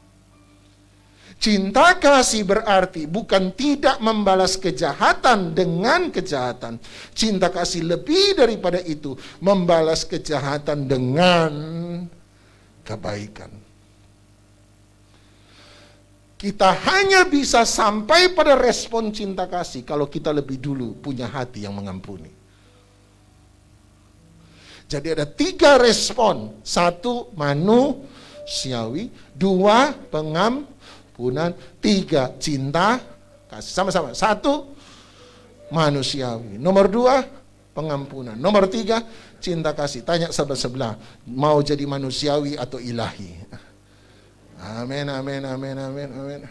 Cinta kasih berarti bukan tidak membalas kejahatan dengan kejahatan. Cinta kasih lebih daripada itu, membalas kejahatan dengan kebaikan. Kita hanya bisa sampai pada respon cinta kasih kalau kita lebih dulu punya hati yang mengampuni. Jadi ada 3 respon. 1 manusiawi, 2 pengampunan, 3 cinta kasih. Sama-sama. 1 manusiawi. Nomor 2 pengampunan. Nomor 3 cinta kasih. Tanya sebelah, mau jadi manusiawi atau ilahi? Amin, amin, amin, amin, amin.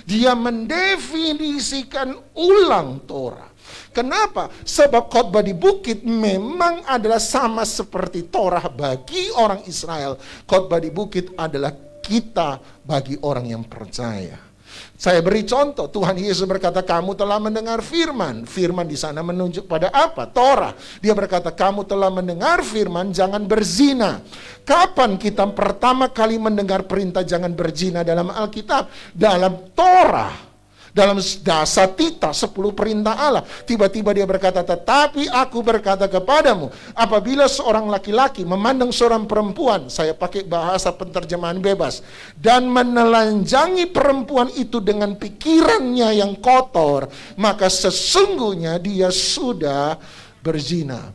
Dia mendefinisikan ulang Torah. Kenapa? Sebab khotbah di bukit memang adalah sama seperti Torah bagi orang Israel. Khotbah di bukit adalah kita bagi orang yang percaya. Saya beri contoh, Tuhan Yesus berkata, kamu telah mendengar firman. Firman di sana menunjuk pada apa? Torah. Dia berkata, kamu telah mendengar firman, jangan berzina. Kapan kita pertama kali mendengar perintah jangan berzina dalam Alkitab? Dalam Torah. Dalam Dasatita 10 perintah Allah. Tiba-tiba dia berkata, tetapi aku berkata kepadamu, apabila seorang laki-laki memandang seorang perempuan, saya pakai bahasa penerjemahan bebas, dan menelanjangi perempuan itu dengan pikirannya yang kotor, maka sesungguhnya dia sudah berzina.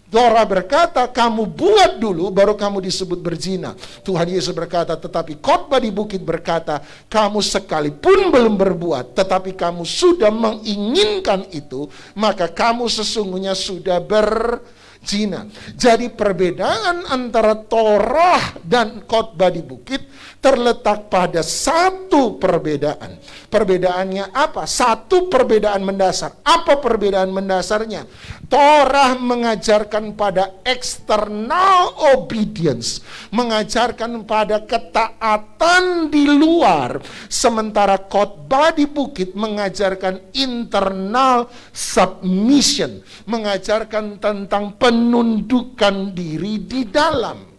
Torah berkata, kamu buat dulu, baru kamu disebut berzina. Tuhan Yesus berkata, tetapi khotbah di bukit berkata, kamu sekalipun belum berbuat, tetapi kamu sudah menginginkan itu, maka kamu sesungguhnya sudah berzina. Jadi perbedaan antara Torah dan khotbah di bukit terletak pada satu perbedaan. Perbedaannya apa? Satu perbedaan mendasar. Apa perbedaan mendasarnya? Torah mengajarkan pada external obedience, mengajarkan pada ketaatan di luar, sementara khotbah di bukit mengajarkan internal submission, mengajarkan tentang penundukan diri di dalam.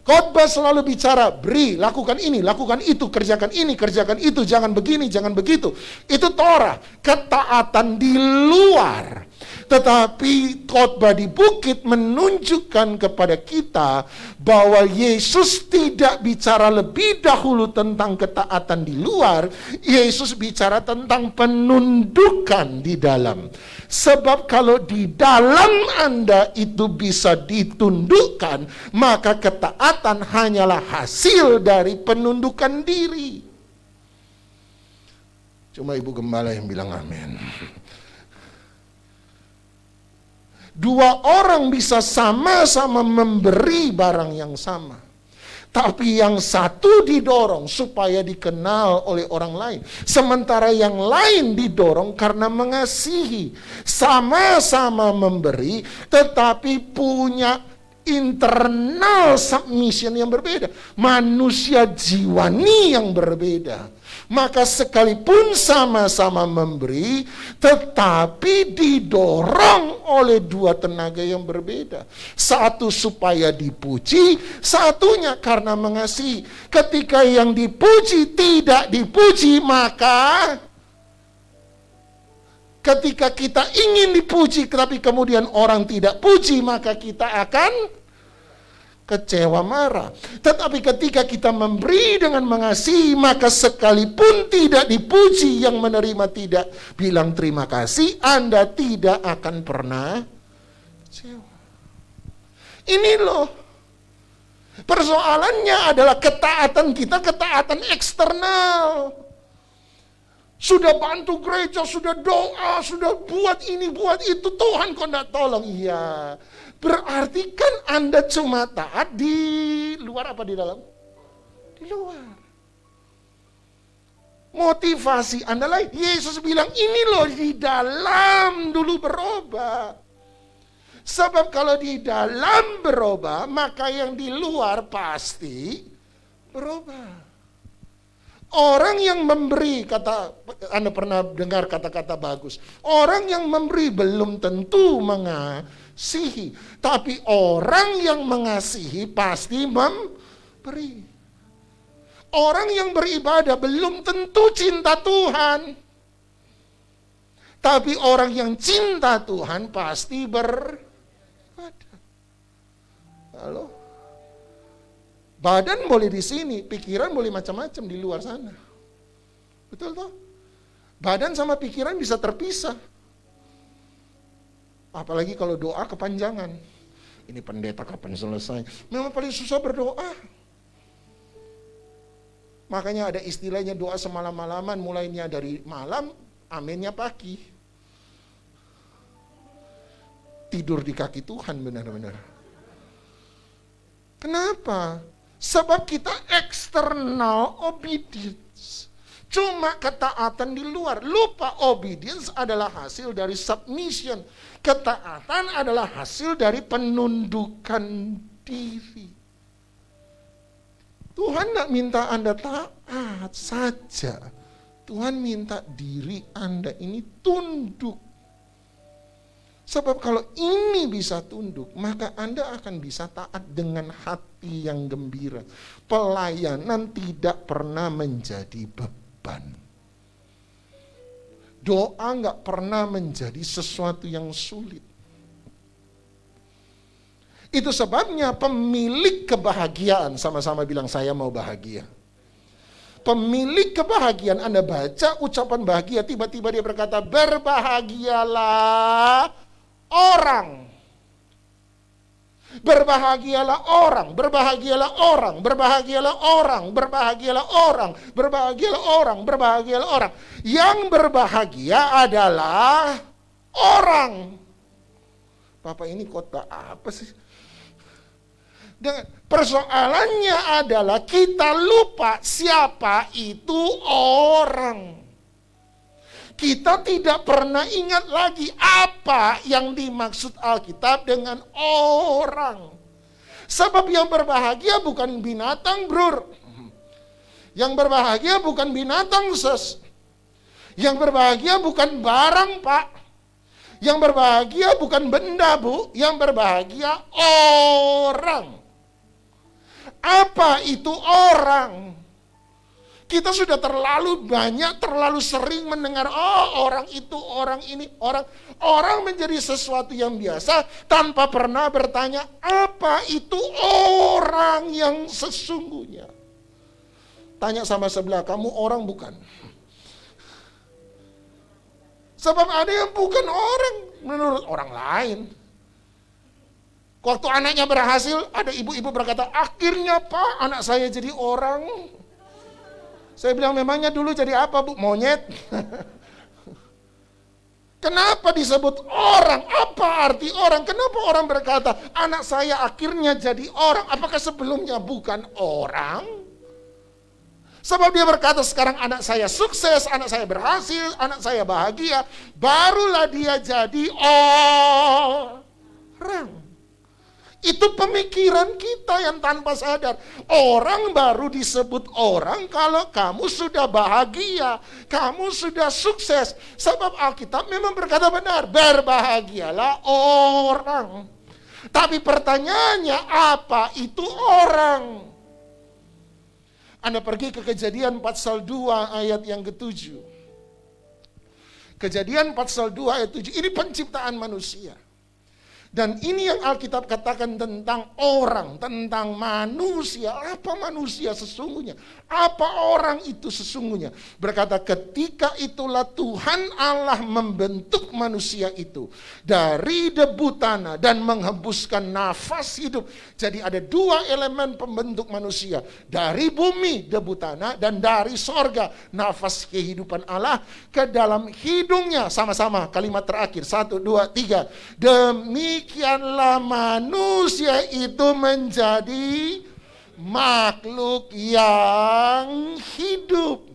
Khotbah selalu bicara, beri, lakukan ini, lakukan itu, kerjakan ini, kerjakan itu, jangan begini, jangan begitu. Itu Torah, ketaatan di luar. Tetapi khotbah di bukit menunjukkan kepada kita bahwa Yesus tidak bicara lebih dahulu tentang ketaatan di luar, Yesus bicara tentang penundukan di dalam. Sebab kalau di dalam Anda itu bisa ditundukkan, maka ketaatan hanyalah hasil dari penundukan diri. Cuma Ibu Gembala yang bilang amin. 2 orang bisa sama-sama memberi barang yang sama, tapi yang satu didorong supaya dikenal oleh orang lain, sementara yang lain didorong karena mengasihi. Sama-sama memberi, tetapi punya internal submission yang berbeda, manusia jiwani yang berbeda. Maka sekalipun sama-sama memberi, tetapi didorong oleh 2 tenaga yang berbeda. Satu supaya dipuji, satunya karena mengasihi. Ketika yang dipuji tidak dipuji, maka ketika kita ingin dipuji tapi kemudian orang tidak puji, maka kita akan kecewa, marah. Tetapi ketika kita memberi dengan mengasihi, maka sekalipun tidak dipuji, yang menerima tidak bilang terima kasih, Anda tidak akan pernah kecewa. Ini loh, persoalannya adalah ketaatan kita, ketaatan eksternal. Sudah bantu gereja, sudah doa, sudah buat ini, buat itu, Tuhan kok enggak tolong. Iya, berarti kan Anda cuma taat di luar apa di dalam? Di luar. Motivasi Anda lain. Yesus bilang, ini loh di dalam dulu berubah. Sebab kalau di dalam berubah, maka yang di luar pasti berubah. Orang yang memberi, kata Anda pernah dengar kata-kata bagus, orang yang memberi belum tentu mengasihi, tapi orang yang mengasihi pasti memberi. Orang yang beribadah belum tentu cinta Tuhan, tapi orang yang cinta Tuhan pasti beribadah. Halo? Badan boleh di sini, pikiran boleh macam-macam di luar sana. Betul toh? Badan sama pikiran bisa terpisah. Apalagi kalau doa kepanjangan. Ini pendeta kapan selesai? Memang paling susah berdoa. Makanya ada istilahnya doa semalam-malaman, mulainya dari malam, aminnya pagi. Tidur di kaki Tuhan benar-benar. Kenapa? Sebab kita external obedience. Cuma ketaatan di luar. Lupa obedience adalah hasil dari submission. Ketaatan adalah hasil dari penundukan diri. Tuhan tidak minta Anda taat saja. Tuhan minta diri Anda ini tunduk. Sebab kalau ini bisa tunduk, maka Anda akan bisa taat dengan hati yang gembira. Pelayanan tidak pernah menjadi beban. Doa nggak pernah menjadi sesuatu yang sulit. Itu sebabnya pemilik kebahagiaan, sama-sama bilang saya mau bahagia. Pemilik kebahagiaan, Anda baca ucapan bahagia, tiba-tiba dia berkata, berbahagialah orang. Berbahagialah orang, berbahagialah orang, berbahagialah orang, berbahagialah orang, berbahagialah orang, berbahagialah orang. Yang berbahagia adalah orang. Bapak ini kota apa sih? Dan persoalannya adalah kita lupa siapa itu orang. Kita tidak pernah ingat lagi apa yang dimaksud Alkitab dengan orang. Sebab yang berbahagia bukan binatang, Bro. Yang berbahagia bukan binatang, Sis. Yang berbahagia bukan barang, Pak. Yang berbahagia bukan benda, Bu. Yang berbahagia orang. Apa itu orang? Kita sudah terlalu banyak, terlalu sering mendengar, oh orang itu, orang ini, orang. Orang menjadi sesuatu yang biasa tanpa pernah bertanya, apa itu orang yang sesungguhnya? Tanya sama sebelah, kamu orang bukan? Sebab ada yang bukan orang menurut orang lain. Waktu anaknya berhasil, ada ibu-ibu berkata, akhirnya Pak, anak saya jadi orang. Saya bilang, memangnya dulu jadi apa, Bu? Monyet. Kenapa disebut orang? Apa arti orang? Kenapa orang berkata, anak saya akhirnya jadi orang? Apakah sebelumnya bukan orang? Sebab dia berkata, sekarang anak saya sukses, anak saya berhasil, anak saya bahagia. Barulah dia jadi orang. Itu pemikiran kita yang tanpa sadar. Orang baru disebut orang kalau kamu sudah bahagia, kamu sudah sukses. Sebab Alkitab memang berkata benar, berbahagialah orang. Tapi pertanyaannya, apa itu orang? Anda pergi ke Kejadian pasal 2 ayat yang ke-7. Kejadian pasal 2 ayat 7, ini penciptaan manusia. Dan ini yang Alkitab katakan tentang orang, tentang manusia. Apa manusia sesungguhnya? Apa orang itu sesungguhnya? Berkata, ketika itulah Tuhan Allah membentuk manusia itu dari debu tanah dan menghembuskan nafas hidup. Jadi ada dua elemen pembentuk manusia. Dari bumi, debu tanah, dan dari sorga, nafas kehidupan Allah ke dalam hidungnya. Sama-sama kalimat terakhir, 1, 2, 3. Demikianlah manusia itu menjadi makhluk yang hidup.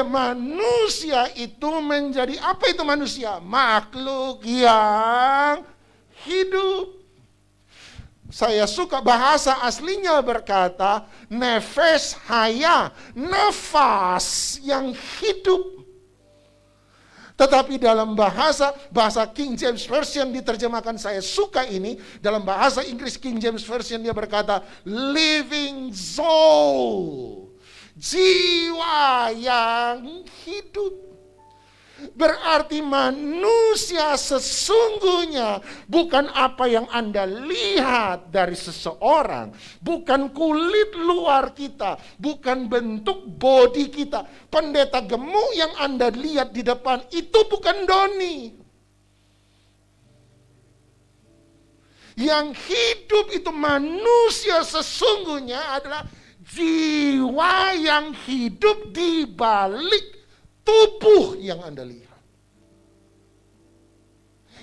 Manusia itu menjadi, apa itu manusia? Makhluk yang hidup. Saya suka bahasa aslinya berkata, nefes haya, nafas yang hidup. Tetapi dalam bahasa King James Version diterjemahkan, saya suka ini. Dalam bahasa Inggris King James Version dia berkata, living soul. Jiwa yang hidup. Berarti manusia sesungguhnya bukan apa yang Anda lihat dari seseorang, bukan kulit luar kita, bukan bentuk body kita. Pendeta gemuk yang Anda lihat di depan itu bukan Doni. Yang hidup itu manusia sesungguhnya adalah jiwa yang hidup di balik tubuh yang Anda lihat.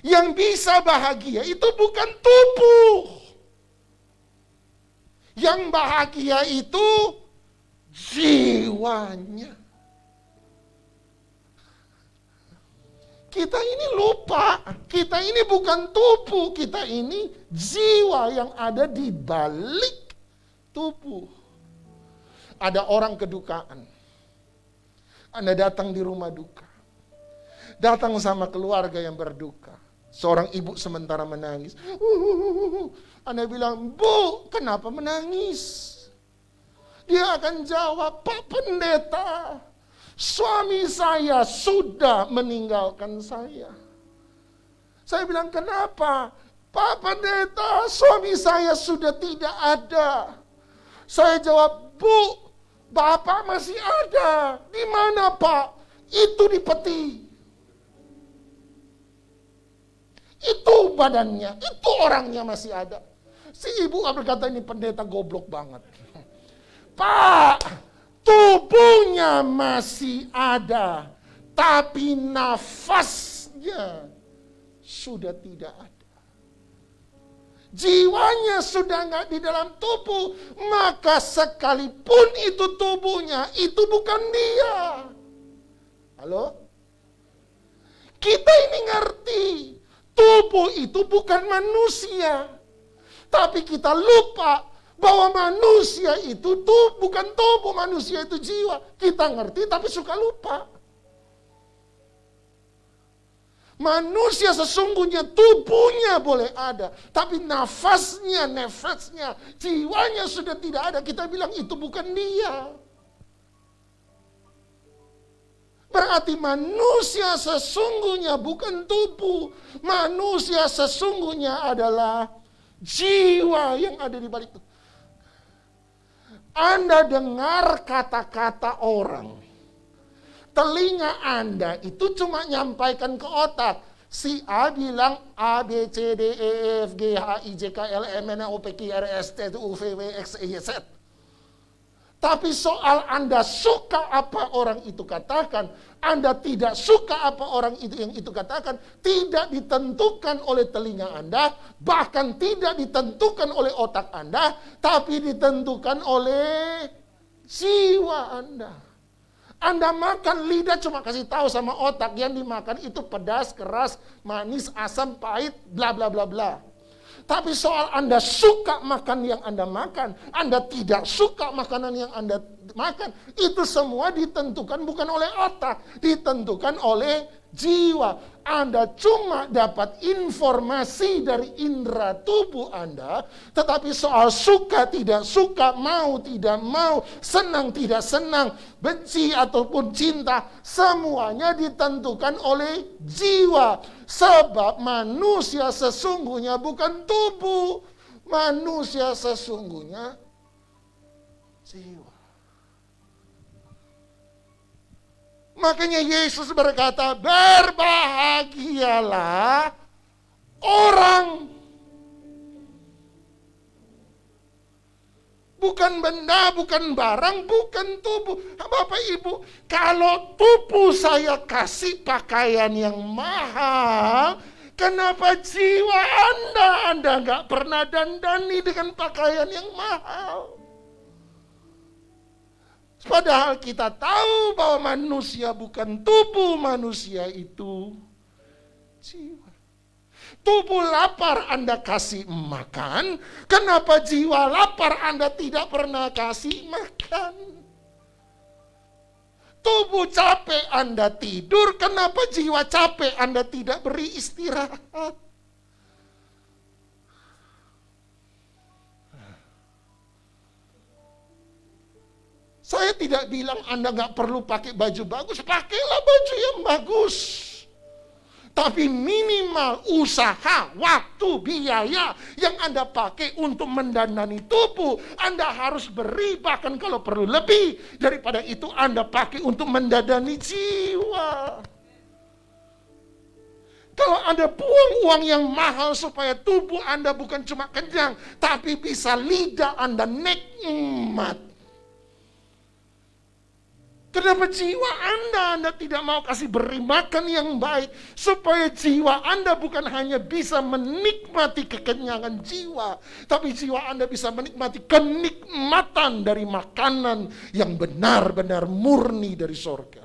Yang bisa bahagia itu bukan tubuh. Yang bahagia itu jiwanya. Kita ini lupa, kita ini bukan tubuh, kita ini jiwa yang ada di balik tubuh. Ada orang kedukaan. Anda datang di rumah duka. Datang sama keluarga yang berduka. Seorang ibu sementara menangis. Anda bilang, "Bu, kenapa menangis?" Dia akan jawab, "Pak Pendeta, suami saya sudah meninggalkan saya." Saya bilang, "Kenapa?" "Pak Pendeta, suami saya sudah tidak ada." Saya jawab, "Bu, Bapak masih ada." "Di mana, Pak?" "Itu di peti." Itu badannya, itu orangnya masih ada. Si ibu berkata, "Ini pendeta goblok banget." "Pak, tubuhnya masih ada, tapi nafasnya sudah tidak ada. Jiwanya sudah nggak di dalam tubuh, maka sekalipun itu tubuhnya, itu bukan dia." Halo? Kita ini ngerti, tubuh itu bukan manusia. Tapi kita lupa bahwa manusia itu bukan tubuh, manusia itu jiwa. Kita ngerti tapi suka lupa. Manusia sesungguhnya tubuhnya boleh ada, tapi nafasnya, jiwanya sudah tidak ada. Kita bilang itu bukan dia. Berarti manusia sesungguhnya bukan tubuh. Manusia sesungguhnya adalah jiwa yang ada di balik itu. Anda dengar kata-kata orang. Telinga Anda itu cuma nyampaikan ke otak. Si A bilang A, B, C, D, E, F, G, H, I, J, K, L, M, N, O, P, Q, R, S, T, U, V, W, X, Y, Z. Tapi soal Anda suka apa orang itu katakan, Anda tidak suka apa orang itu yang itu katakan, tidak ditentukan oleh telinga Anda, bahkan tidak ditentukan oleh otak Anda, tapi ditentukan oleh jiwa Anda. Anda makan, lidah cuma kasih tahu sama otak, yang dimakan itu pedas, keras, manis, asam, pahit, bla bla bla bla. Tapi soal Anda suka makan yang Anda makan, Anda tidak suka makanan yang Anda makan, itu semua ditentukan bukan oleh otak, ditentukan oleh jiwa. Anda cuma dapat informasi dari indera tubuh Anda, tetapi soal suka tidak suka, mau tidak mau, senang tidak senang, benci ataupun cinta, semuanya ditentukan oleh jiwa. Sebab manusia sesungguhnya bukan tubuh, manusia sesungguhnya jiwa. Makanya Yesus berkata, berbahagialah orang. Bukan benda, bukan barang, bukan tubuh. Bapak Ibu, kalau tubuh saya kasih pakaian yang mahal, kenapa jiwa Anda nggak pernah dandani dengan pakaian yang mahal? Padahal kita tahu bahwa manusia bukan tubuh, manusia itu jiwa. Tubuh lapar Anda kasih makan, kenapa jiwa lapar Anda tidak pernah kasih makan? Tubuh capek Anda tidur, kenapa jiwa capek Anda tidak beri istirahat? Saya tidak bilang Anda nggak perlu pakai baju bagus, pakailah baju yang bagus. Tapi minimal usaha, waktu, biaya yang Anda pakai untuk mendandani tubuh, Anda harus beri, bahkan kalau perlu lebih daripada itu Anda pakai untuk mendandani jiwa. Kalau Anda buang uang yang mahal supaya tubuh Anda bukan cuma kenyang, tapi bisa lidah Anda nikmat. Kenapa jiwa Anda tidak mau kasih beri makan yang baik, supaya jiwa Anda bukan hanya bisa menikmati kekenyangan jiwa, tapi jiwa Anda bisa menikmati kenikmatan dari makanan yang benar-benar murni dari sorga.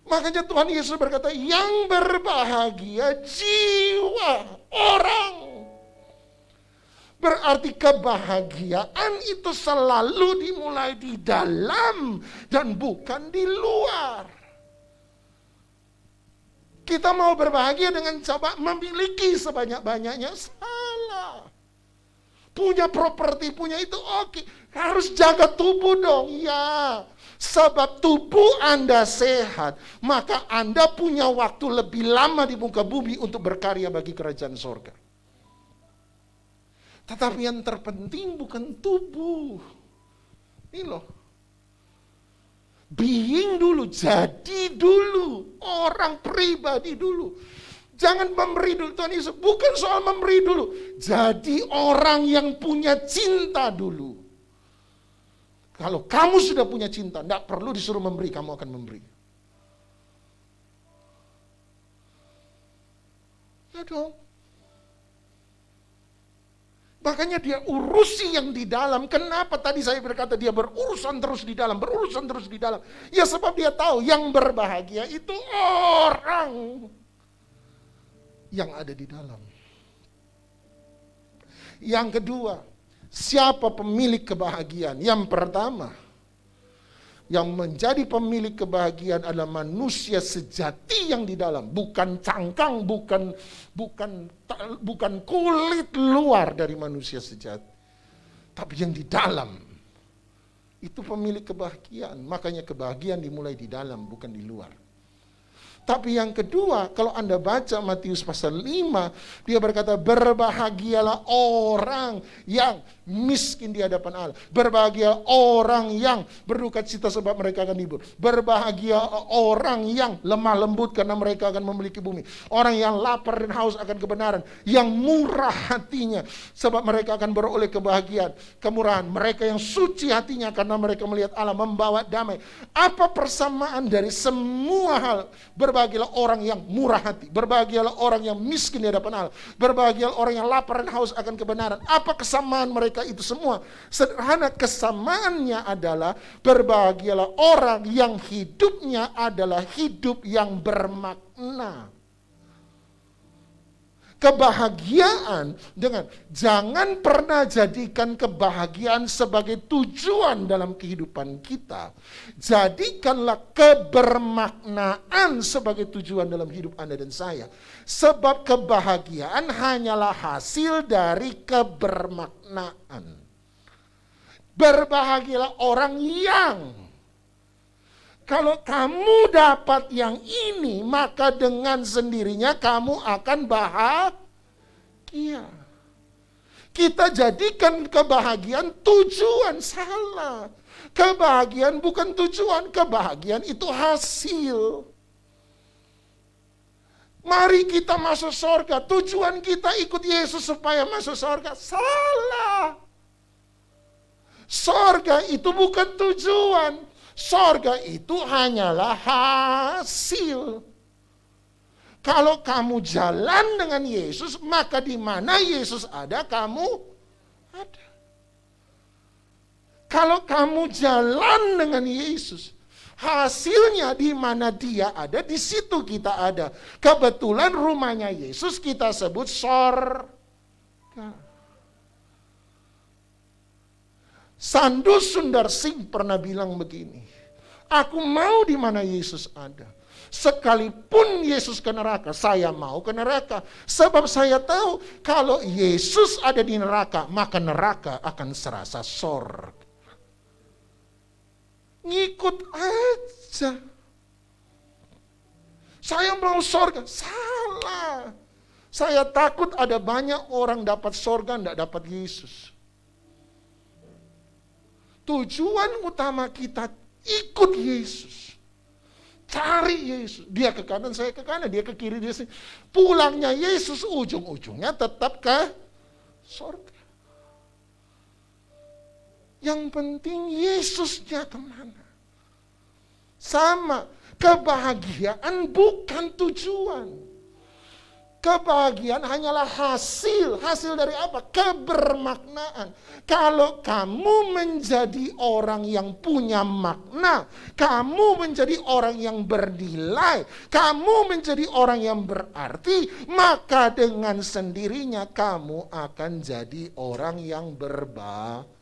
Makanya Tuhan Yesus berkata, yang berbahagia jiwa orang. Berarti kebahagiaan itu selalu dimulai di dalam dan bukan di luar. Kita mau berbahagia dengan coba memiliki sebanyak-banyaknya, salah. Punya properti, punya itu oke. Harus jaga tubuh dong, ya. Sebab tubuh Anda sehat, maka Anda punya waktu lebih lama di muka bumi untuk berkarya bagi kerajaan sorga. Tetapi yang terpenting bukan tubuh. Ini loh. Being dulu, jadi dulu. Orang pribadi dulu. Jangan memberi dulu. Tuhan Yesus, bukan soal memberi dulu. Jadi orang yang punya cinta dulu. Kalau kamu sudah punya cinta, tidak perlu disuruh memberi, kamu akan memberi. Ya dong. Makanya dia urusi yang di dalam. Kenapa tadi saya berkata dia berurusan terus di dalam, berurusan terus di dalam? Ya sebab dia tahu yang berbahagia itu orang yang ada di dalam. Yang kedua, siapa pemilik kebahagiaan? Yang pertama, yang menjadi pemilik kebahagiaan adalah manusia sejati yang di dalam, bukan cangkang, bukan kulit luar dari manusia sejati, tapi yang di dalam. Itu pemilik kebahagiaan. Makanya kebahagiaan dimulai di dalam, bukan di luar. Tapi yang kedua, kalau Anda baca Matius pasal 5, dia berkata, berbahagialah orang yang miskin di hadapan Allah. Berbahagia orang yang berduka cita sebab mereka akan dihibur. Berbahagia orang yang lemah lembut karena mereka akan memiliki bumi. Orang yang lapar dan haus akan kebenaran. Yang murah hatinya sebab mereka akan beroleh kebahagiaan, kemurahan. Mereka yang suci hatinya karena mereka melihat Allah, membawa damai. Apa persamaan dari semua hal? Berbahagialah orang yang murah hati. Berbahagialah orang yang miskin di hadapan Allah. Berbahagialah orang yang lapar dan haus akan kebenaran. Apa kesamaan mereka itu semua? Sederhana, kesamaannya adalah berbahagialah orang yang hidupnya adalah hidup yang bermakna. Kebahagiaan dengan jangan pernah jadikan kebahagiaan sebagai tujuan dalam kehidupan kita. Jadikanlah kebermaknaan sebagai tujuan dalam hidup Anda dan saya. Sebab kebahagiaan hanyalah hasil dari kebermaknaan. Berbahagialah orang yang, kalau kamu dapat yang ini, maka dengan sendirinya kamu akan bahagia. Kita jadikan kebahagiaan tujuan, salah. Kebahagiaan bukan tujuan, kebahagiaan itu hasil. Mari kita masuk surga, tujuan kita ikut Yesus supaya masuk surga, salah. Surga itu bukan tujuan. Sorga itu hanyalah hasil. Kalau kamu jalan dengan Yesus, maka di mana Yesus ada, kamu ada. Kalau kamu jalan dengan Yesus, hasilnya di mana Dia ada, di situ kita ada. Kebetulan rumahnya Yesus kita sebut sorga. Sandu Sundar Singh pernah bilang begini, aku mau di mana Yesus ada. Sekalipun Yesus ke neraka, saya mau ke neraka. Sebab saya tahu kalau Yesus ada di neraka, maka neraka akan serasa sorga. Ngikut aja. Saya mau sorga, salah. Saya takut ada banyak orang dapat sorga, tidak dapat Yesus. Tujuan utama kita ikut Yesus. Cari Yesus. Dia ke kanan, saya ke kanan. Dia ke kiri, dia sini. Pulangnya Yesus ujung-ujungnya tetap ke surga. Yang penting Yesusnya kemana. Sama, kebahagiaan bukan tujuan. Kebahagiaan hanyalah hasil. Hasil dari apa? Kebermaknaan. Kalau kamu menjadi orang yang punya makna, kamu menjadi orang yang bernilai, kamu menjadi orang yang berarti, maka dengan sendirinya kamu akan jadi orang yang berbahagia.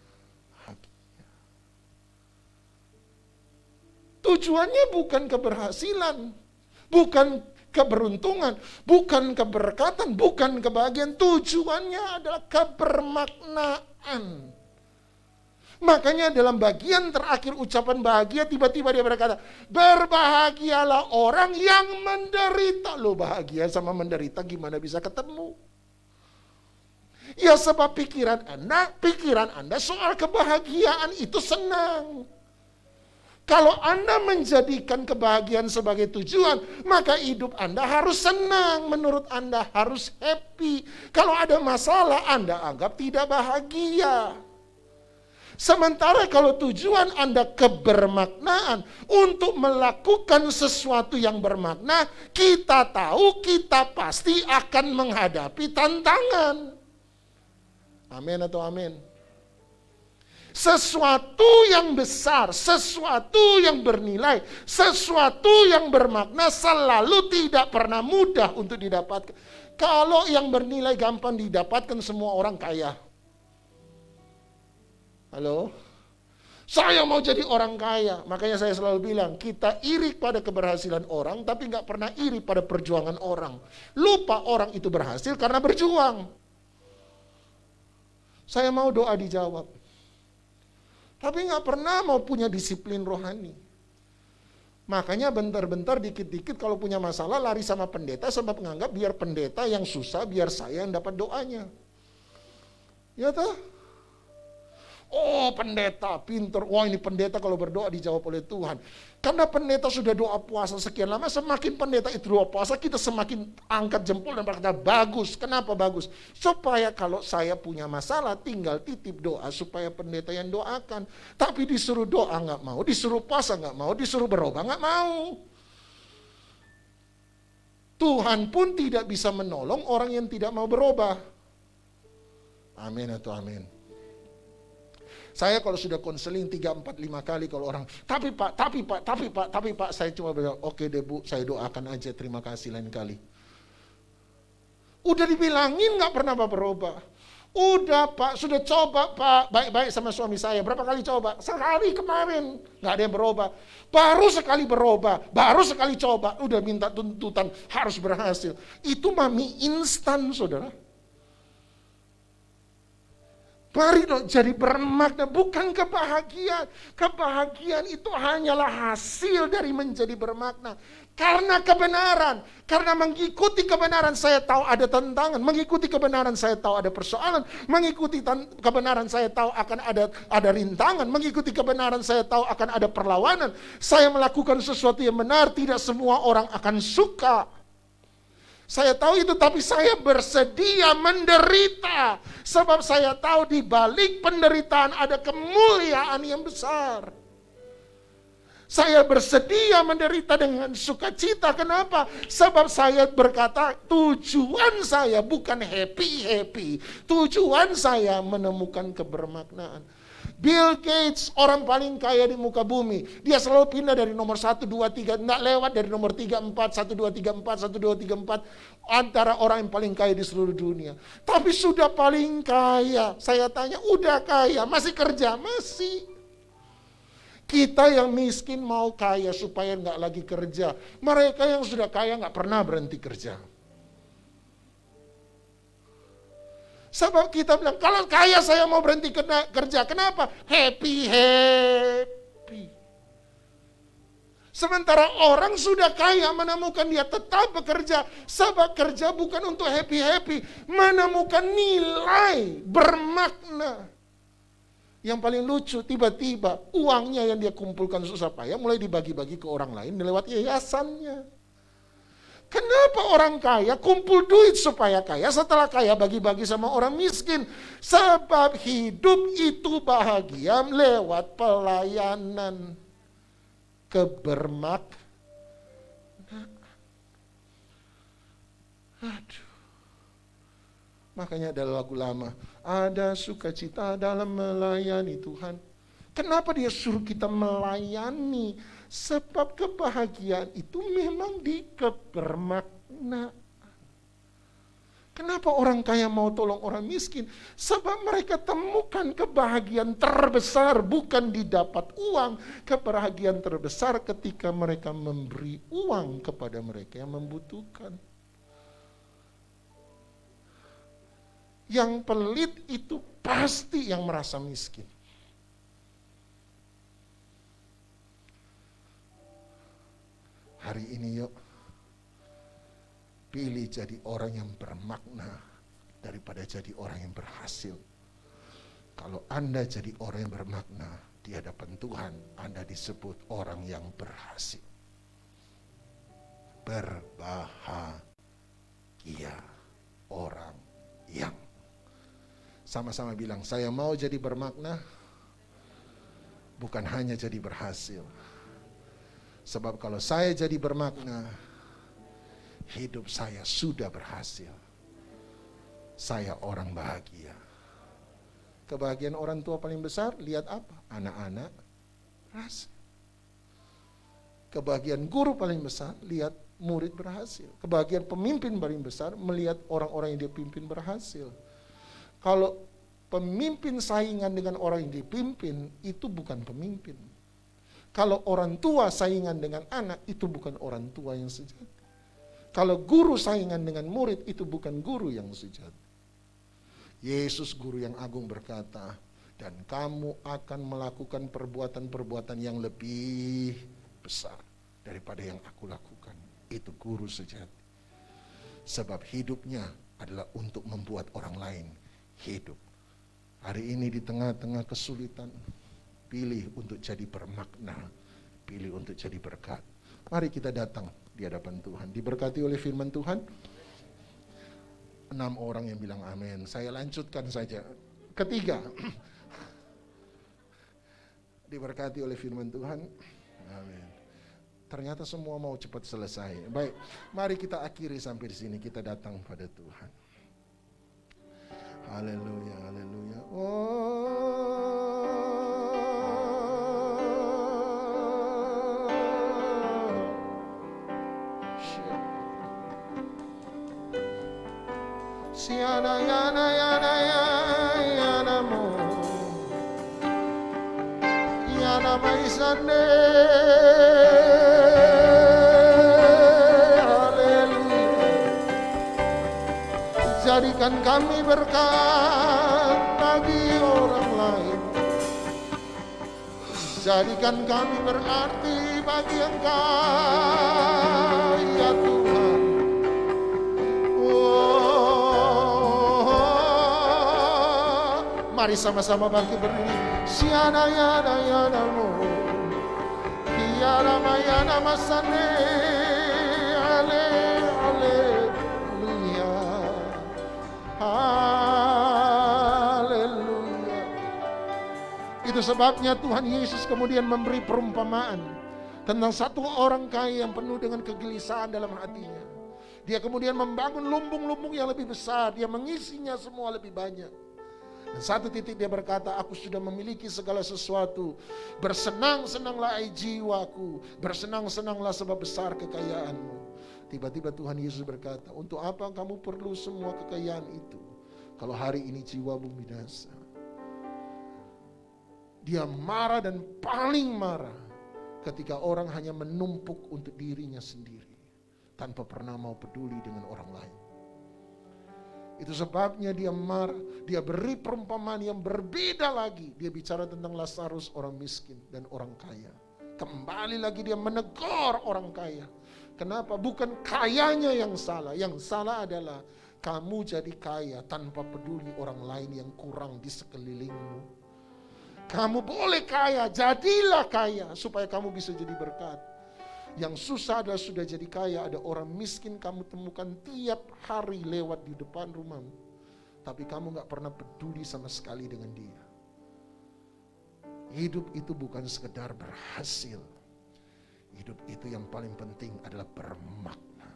Tujuannya bukan keberhasilan, bukan keberuntungan, bukan keberkatan, bukan kebahagiaan. Tujuannya adalah kebermaknaan. Makanya dalam bagian terakhir ucapan bahagia, tiba-tiba dia berkata, berbahagialah orang yang menderita. Loh, bahagia sama menderita gimana bisa ketemu? Ya sebab pikiran Anda soal kebahagiaan itu senang. Kalau Anda menjadikan kebahagiaan sebagai tujuan, maka hidup Anda harus senang, menurut Anda harus happy. Kalau ada masalah, Anda anggap tidak bahagia. Sementara kalau tujuan Anda kebermaknaan untuk melakukan sesuatu yang bermakna, kita tahu kita pasti akan menghadapi tantangan. Amin atau amin? Sesuatu yang besar, sesuatu yang bernilai, sesuatu yang bermakna selalu tidak pernah mudah untuk didapatkan. Kalau yang bernilai gampang didapatkan, semua orang kaya. Halo? Saya mau jadi orang kaya. Makanya saya selalu bilang, kita iri pada keberhasilan orang, tapi nggak pernah iri pada perjuangan orang. Lupa orang itu berhasil karena berjuang. Saya mau doa dijawab. Tapi nggak pernah mau punya disiplin rohani. Makanya bentar-bentar, dikit-dikit kalau punya masalah lari sama pendeta, sebab menganggap biar pendeta yang susah, biar saya yang dapat doanya. Ya toh? Oh, pendeta pinter. Wah, ini pendeta kalau berdoa dijawab oleh Tuhan. Karena pendeta sudah doa puasa sekian lama, semakin pendeta itu doa puasa, kita semakin angkat jempol dan berkata, bagus. Kenapa bagus? Supaya kalau saya punya masalah, tinggal titip doa supaya pendeta yang doakan. Tapi disuruh doa nggak mau, disuruh puasa nggak mau, disuruh berubah nggak mau. Tuhan pun tidak bisa menolong orang yang tidak mau berubah. Amin atau amin? Saya kalau sudah konseling 3, 4, 5 kali, kalau orang, tapi pak, saya cuma bilang, oke deh Bu, saya doakan aja, terima kasih lain kali. Udah dibilangin nggak pernah berubah. Udah Pak, sudah coba Pak, baik-baik sama suami saya, berapa kali coba? Sekali kemarin, nggak ada yang berubah. Baru sekali berubah, baru sekali coba, udah minta tuntutan, harus berhasil. Itu mami instan, saudara. Mari dong jadi bermakna, bukan kebahagiaan. Kebahagiaan itu hanyalah hasil dari menjadi bermakna. Karena kebenaran, karena mengikuti kebenaran saya tahu ada tantangan, mengikuti kebenaran saya tahu ada persoalan, mengikuti kebenaran saya tahu akan ada rintangan, mengikuti kebenaran saya tahu akan ada perlawanan. Saya melakukan sesuatu yang benar, tidak semua orang akan suka. Saya tahu itu, tapi saya bersedia menderita. Sebab saya tahu di balik penderitaan ada kemuliaan yang besar. Saya bersedia menderita dengan sukacita. Kenapa? Sebab saya berkata, tujuan saya bukan happy-happy. Tujuan saya menemukan kebermaknaan. Bill Gates, orang paling kaya di muka bumi. Dia selalu pindah dari nomor 1, 2, 3. Nggak lewat dari nomor 3, 4, 1, 2, 3, 4, 1, 2, 3, 4. Antara orang yang paling kaya di seluruh dunia. Tapi sudah paling kaya. Saya tanya, udah kaya, masih kerja? Masih. Kita yang miskin mau kaya supaya nggak lagi kerja. Mereka yang sudah kaya nggak pernah berhenti kerja. Sebab kita bilang, kalau kaya saya mau berhenti kerja. Kenapa? Happy. Sementara orang sudah kaya menemukan dia tetap bekerja. Sebab kerja bukan untuk happy. Menemukan nilai bermakna. Yang paling lucu, tiba-tiba uangnya yang dia kumpulkan susah payah mulai dibagi-bagi ke orang lain lewat yayasannya. Kenapa orang kaya kumpul duit supaya kaya, setelah kaya bagi-bagi sama orang miskin? Sebab hidup itu bahagia lewat pelayanan, kebermaknaan. Aduh. Makanya ada lagu lama, ada sukacita dalam melayani Tuhan. Kenapa dia suruh kita melayani? Sebab kebahagiaan itu memang di kebermaknaan. Kenapa orang kaya mau tolong orang miskin? Sebab mereka temukan kebahagiaan terbesar bukan didapat uang. Kebahagiaan terbesar ketika mereka memberi uang kepada mereka yang membutuhkan. Yang pelit itu pasti yang merasa miskin. Hari ini yuk, pilih jadi orang yang bermakna daripada jadi orang yang berhasil. Kalau Anda jadi orang yang bermakna di hadapan Tuhan, Anda disebut orang yang berhasil. Berbahagia orang yang sama-sama bilang, saya mau jadi bermakna, bukan hanya jadi berhasil. Sebab kalau saya jadi bermakna, hidup saya sudah berhasil. Saya orang bahagia. Kebahagiaan orang tua paling besar, lihat apa? Anak-anak berhasil. Kebahagiaan guru paling besar, lihat murid berhasil. Kebahagiaan pemimpin paling besar, melihat orang-orang yang dia pimpin berhasil. Kalau pemimpin saingan dengan orang yang dipimpin, itu bukan pemimpin. Kalau orang tua saingan dengan anak, itu bukan orang tua yang sejati. Kalau guru saingan dengan murid, itu bukan guru yang sejati. Yesus guru yang agung berkata, dan kamu akan melakukan perbuatan-perbuatan yang lebih besar daripada yang aku lakukan. Itu guru sejati. Sebab hidupnya adalah untuk membuat orang lain hidup. Hari ini di tengah-tengah kesulitan, pilih untuk jadi bermakna, pilih untuk jadi berkat. Mari kita datang di hadapan Tuhan, diberkati oleh firman Tuhan. 6 orang yang bilang amin. Saya lanjutkan saja. Ketiga, diberkati oleh firman Tuhan. Amin. Ternyata semua mau cepat selesai. Baik, mari kita akhiri sampai di sini. Kita datang pada Tuhan. Haleluya, haleluya. Siana yana yana yana mo yana maisane. Jadikan kami berkat bagi orang lain. Jadikan kami berarti bagi Engkau, ya Tuhan. Oh, mari sama-sama bangkit berdiri. Siana yana yana mo, kiara mayana masane, ale ale. Haleluya. Itu sebabnya Tuhan Yesus kemudian memberi perumpamaan tentang satu orang kaya yang penuh dengan kegelisahan dalam hatinya. Dia kemudian membangun lumbung-lumbung yang lebih besar, dia mengisinya semua lebih banyak. Dan satu titik dia berkata, aku sudah memiliki segala sesuatu. Bersenang-senanglah ai jiwaku, bersenang-senanglah sebab besar kekayaanmu. Tiba-tiba Tuhan Yesus berkata, untuk apa kamu perlu semua kekayaan itu kalau hari ini jiwamu binasa? Dia marah dan paling marah ketika orang hanya menumpuk untuk dirinya sendiri tanpa pernah mau peduli dengan orang lain. Itu sebabnya dia marah, dia beri perumpamaan yang berbeda lagi. Dia bicara tentang Lazarus, orang miskin dan orang kaya. Kembali lagi dia menegur orang kaya. Kenapa? Bukan kayanya yang salah. Yang salah adalah kamu jadi kaya tanpa peduli orang lain yang kurang di sekelilingmu. Kamu boleh kaya, jadilah kaya supaya kamu bisa jadi berkat. Yang susah adalah sudah jadi kaya, ada orang miskin kamu temukan tiap hari lewat di depan rumahmu, tapi kamu gak pernah peduli sama sekali dengan dia. Hidup itu bukan sekedar berhasil. Hidup itu yang paling penting adalah bermakna.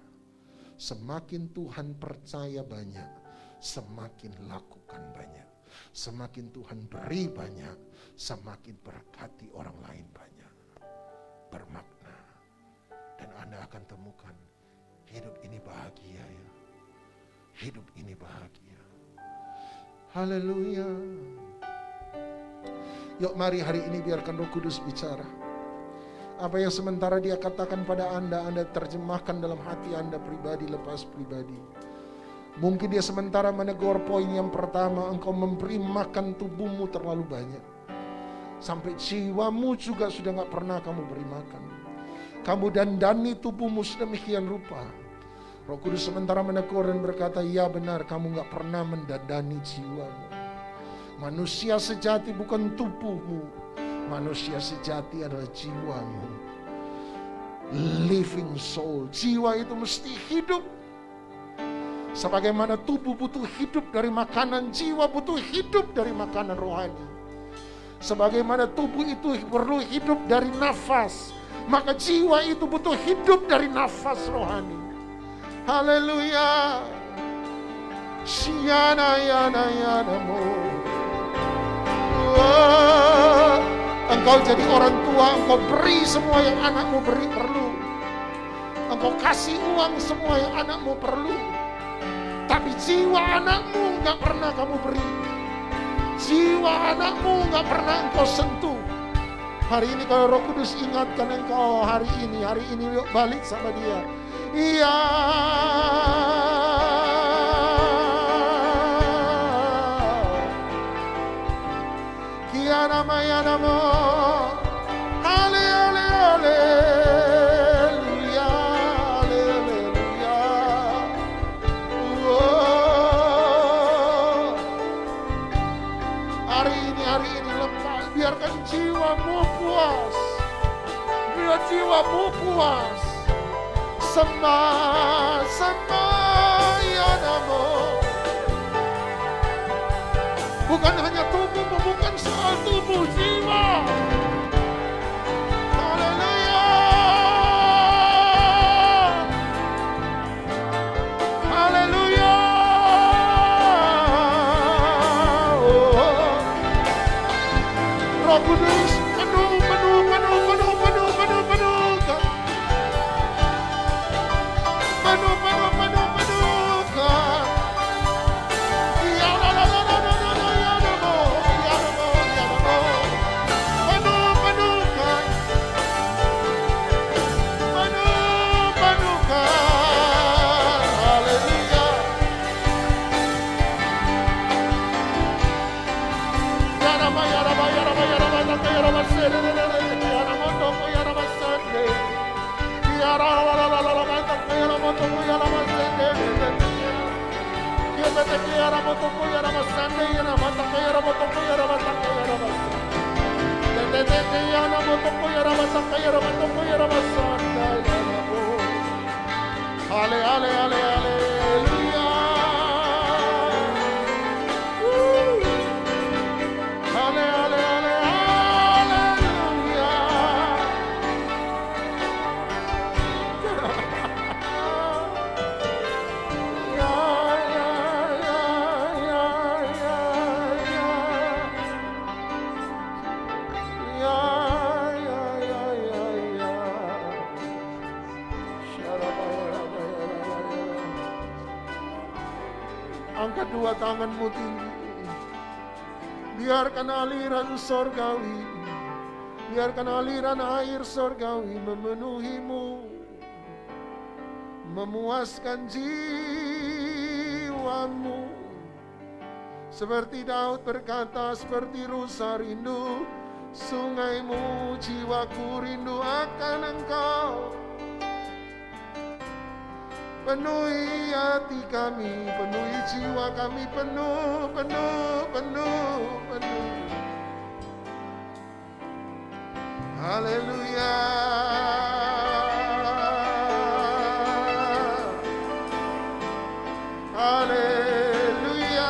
Semakin Tuhan percaya banyak, semakin lakukan banyak. Semakin Tuhan beri banyak, semakin berkati orang lain banyak. Bermakna. Dan Anda akan temukan hidup ini bahagia ya. Hidup ini bahagia. Haleluya. Yuk mari hari ini biarkan Roh Kudus bicara. Apa yang sementara dia katakan pada Anda terjemahkan dalam hati Anda pribadi lepas pribadi. Mungkin dia sementara menegur poin yang pertama, engkau memberi makan tubuhmu terlalu banyak. Sampai jiwamu juga sudah gak pernah kamu beri makan. Kamu dandani tubuhmu sedemikian rupa. Roh Kudus sementara menegur dan berkata, ya benar, kamu gak pernah mendandani jiwamu. Manusia sejati bukan tubuhmu. Manusia sejati adalah jiwamu. Living soul. Jiwa itu mesti hidup. Sebagaimana tubuh butuh hidup dari makanan, jiwa butuh hidup dari makanan rohani. Sebagaimana tubuh itu perlu hidup dari nafas, maka jiwa itu butuh hidup dari nafas rohani. Haleluya. Siana yana yana mo. Engkau jadi orang tua, engkau beri semua yang anakmu perlu. Engkau kasih uang semua yang anakmu perlu. Tapi jiwa anakmu gak pernah kamu beri. Jiwa anakmu gak pernah engkau sentuh. Hari ini kalau Roh Kudus ingatkan engkau hari ini yuk balik sama dia. Iya. Kiana maya namo. Ale ale aleluya. Aleluya. Hari ini lepas, biarkan jiwamu puas. Biar jiwamu puas. Ya namo. Bukan hanya tubuhmu, bukan soal tubuh, jiwa. Haleluya. Haleluya. Roh Kudus penuh. Angkat dua tanganmu tinggi. Biarkan aliran sorgawi, biarkan aliran air sorgawi memenuhimu, memuaskan jiwamu. Seperti Daud berkata, seperti rusa rindu sungaimu, jiwaku rindu akan engkau. Penuhi hati kami, penuhi jiwa kami, penuh. Haleluya. Haleluya.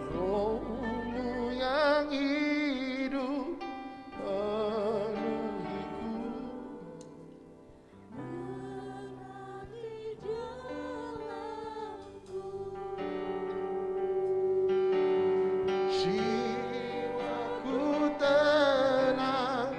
Rohmu yang hidup penuhiku, jiwaku tenang,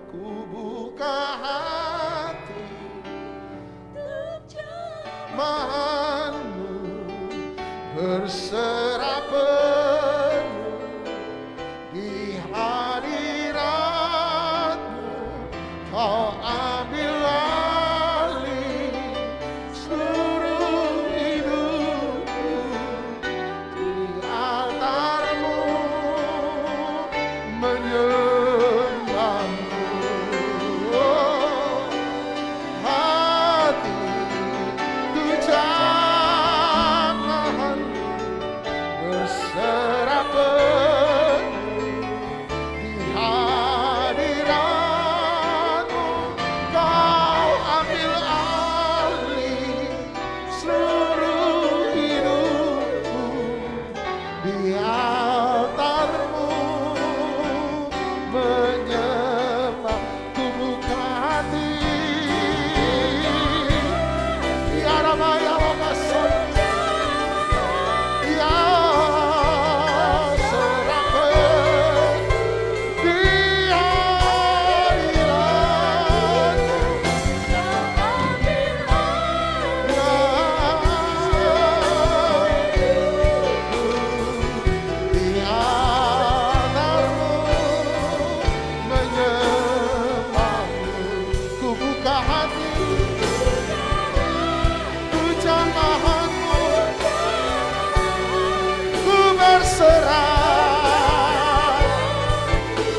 ku buka hati jemaatmu, berserah penuh di hadiratmu. Kau ambil alih seluruh hidupku, di altarmu menyembahmu. Hatiku jangan berserah penuh di hadiratmu. Kau ambil alih seluruh hidupku, di altarmu menyembah. Ku buka hati, ya Ramaya Wakason, ya serahkan di hadiratmu. Di altarmu menyembahmu. Ku buka hati, ku jamahanmu, ku berserah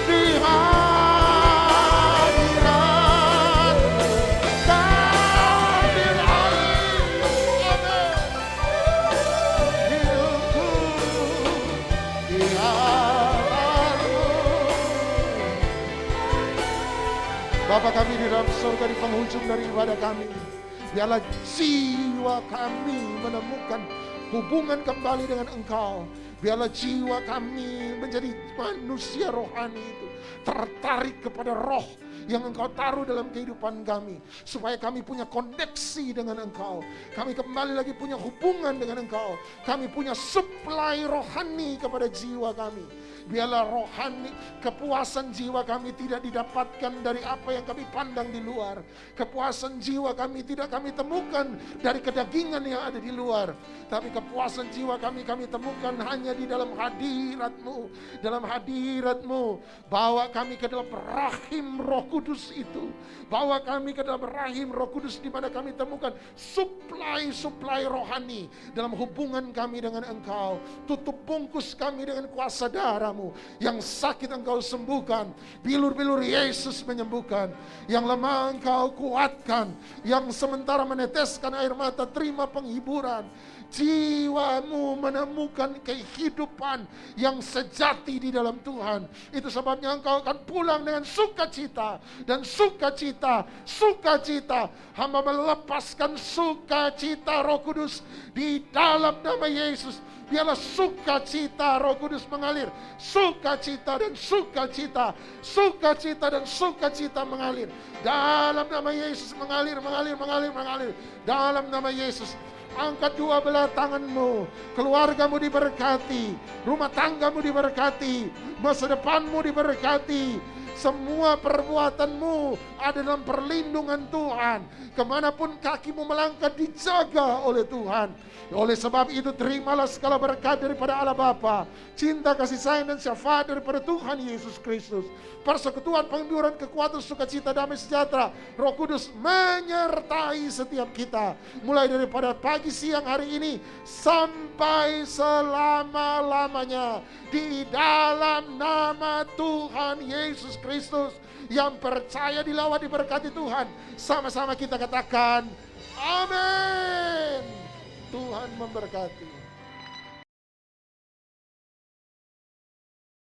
di hadiratmu. Kau ambil alih, hidupku di altarmu. Bapa kami di dalam surga, di penghujung dari ibadah kami, biarlah jiwa kami menemukan hubungan kembali dengan Engkau. Biarlah jiwa kami menjadi manusia rohani itu tertarik kepada roh yang Engkau taruh dalam kehidupan kami, supaya kami punya koneksi dengan Engkau. Kami kembali lagi punya hubungan dengan Engkau. Kami punya suplai rohani kepada jiwa kami. Biarlah rohani, kepuasan jiwa kami tidak didapatkan dari apa yang kami pandang di luar. Kepuasan jiwa kami tidak kami temukan dari kedagingan yang ada di luar. Tapi kepuasan jiwa kami temukan hanya di dalam hadirat-Mu. Dalam hadirat-Mu. Bawa kami ke dalam rahim Roh Kudus itu. Bawa kami ke dalam rahim Roh Kudus, di mana kami temukan suplai rohani dalam hubungan kami dengan Engkau. Tutup bungkus kami dengan kuasa darah-Mu. kuasamu. Yang sakit Engkau sembuhkan, bilur-bilur Yesus menyembuhkan, yang lemah Engkau kuatkan, yang sementara meneteskan air mata terima penghiburan. Jiwamu menemukan kehidupan yang sejati di dalam Tuhan. Itu sebabnya engkau akan pulang dengan sukacita. Dan sukacita. Hamba melepaskan sukacita Roh Kudus di dalam nama Yesus. Biarlah sukacita Roh Kudus mengalir. Sukacita dan sukacita. Sukacita dan sukacita mengalir. Dalam nama Yesus mengalir. Dalam nama Yesus. Angkat dua belah tanganmu, keluargamu diberkati, rumah tanggamu diberkati, masa depanmu diberkati, semua perbuatanmu ada dalam perlindungan Tuhan. Kemanapun kakimu melangkah dijaga oleh Tuhan. Oleh sebab itu terimalah segala berkat daripada Allah Bapa, cinta kasih sayang dan syafaat daripada Tuhan Yesus Kristus, persekutuan penghiburan kekuatan sukacita damai sejahtera Roh Kudus menyertai setiap kita, mulai daripada pagi siang hari ini sampai selama-lamanya, di dalam nama Tuhan Yesus Kristus. Yang percaya dilawat diberkati Tuhan, sama-sama kita katakan amin. Tuhan memberkati.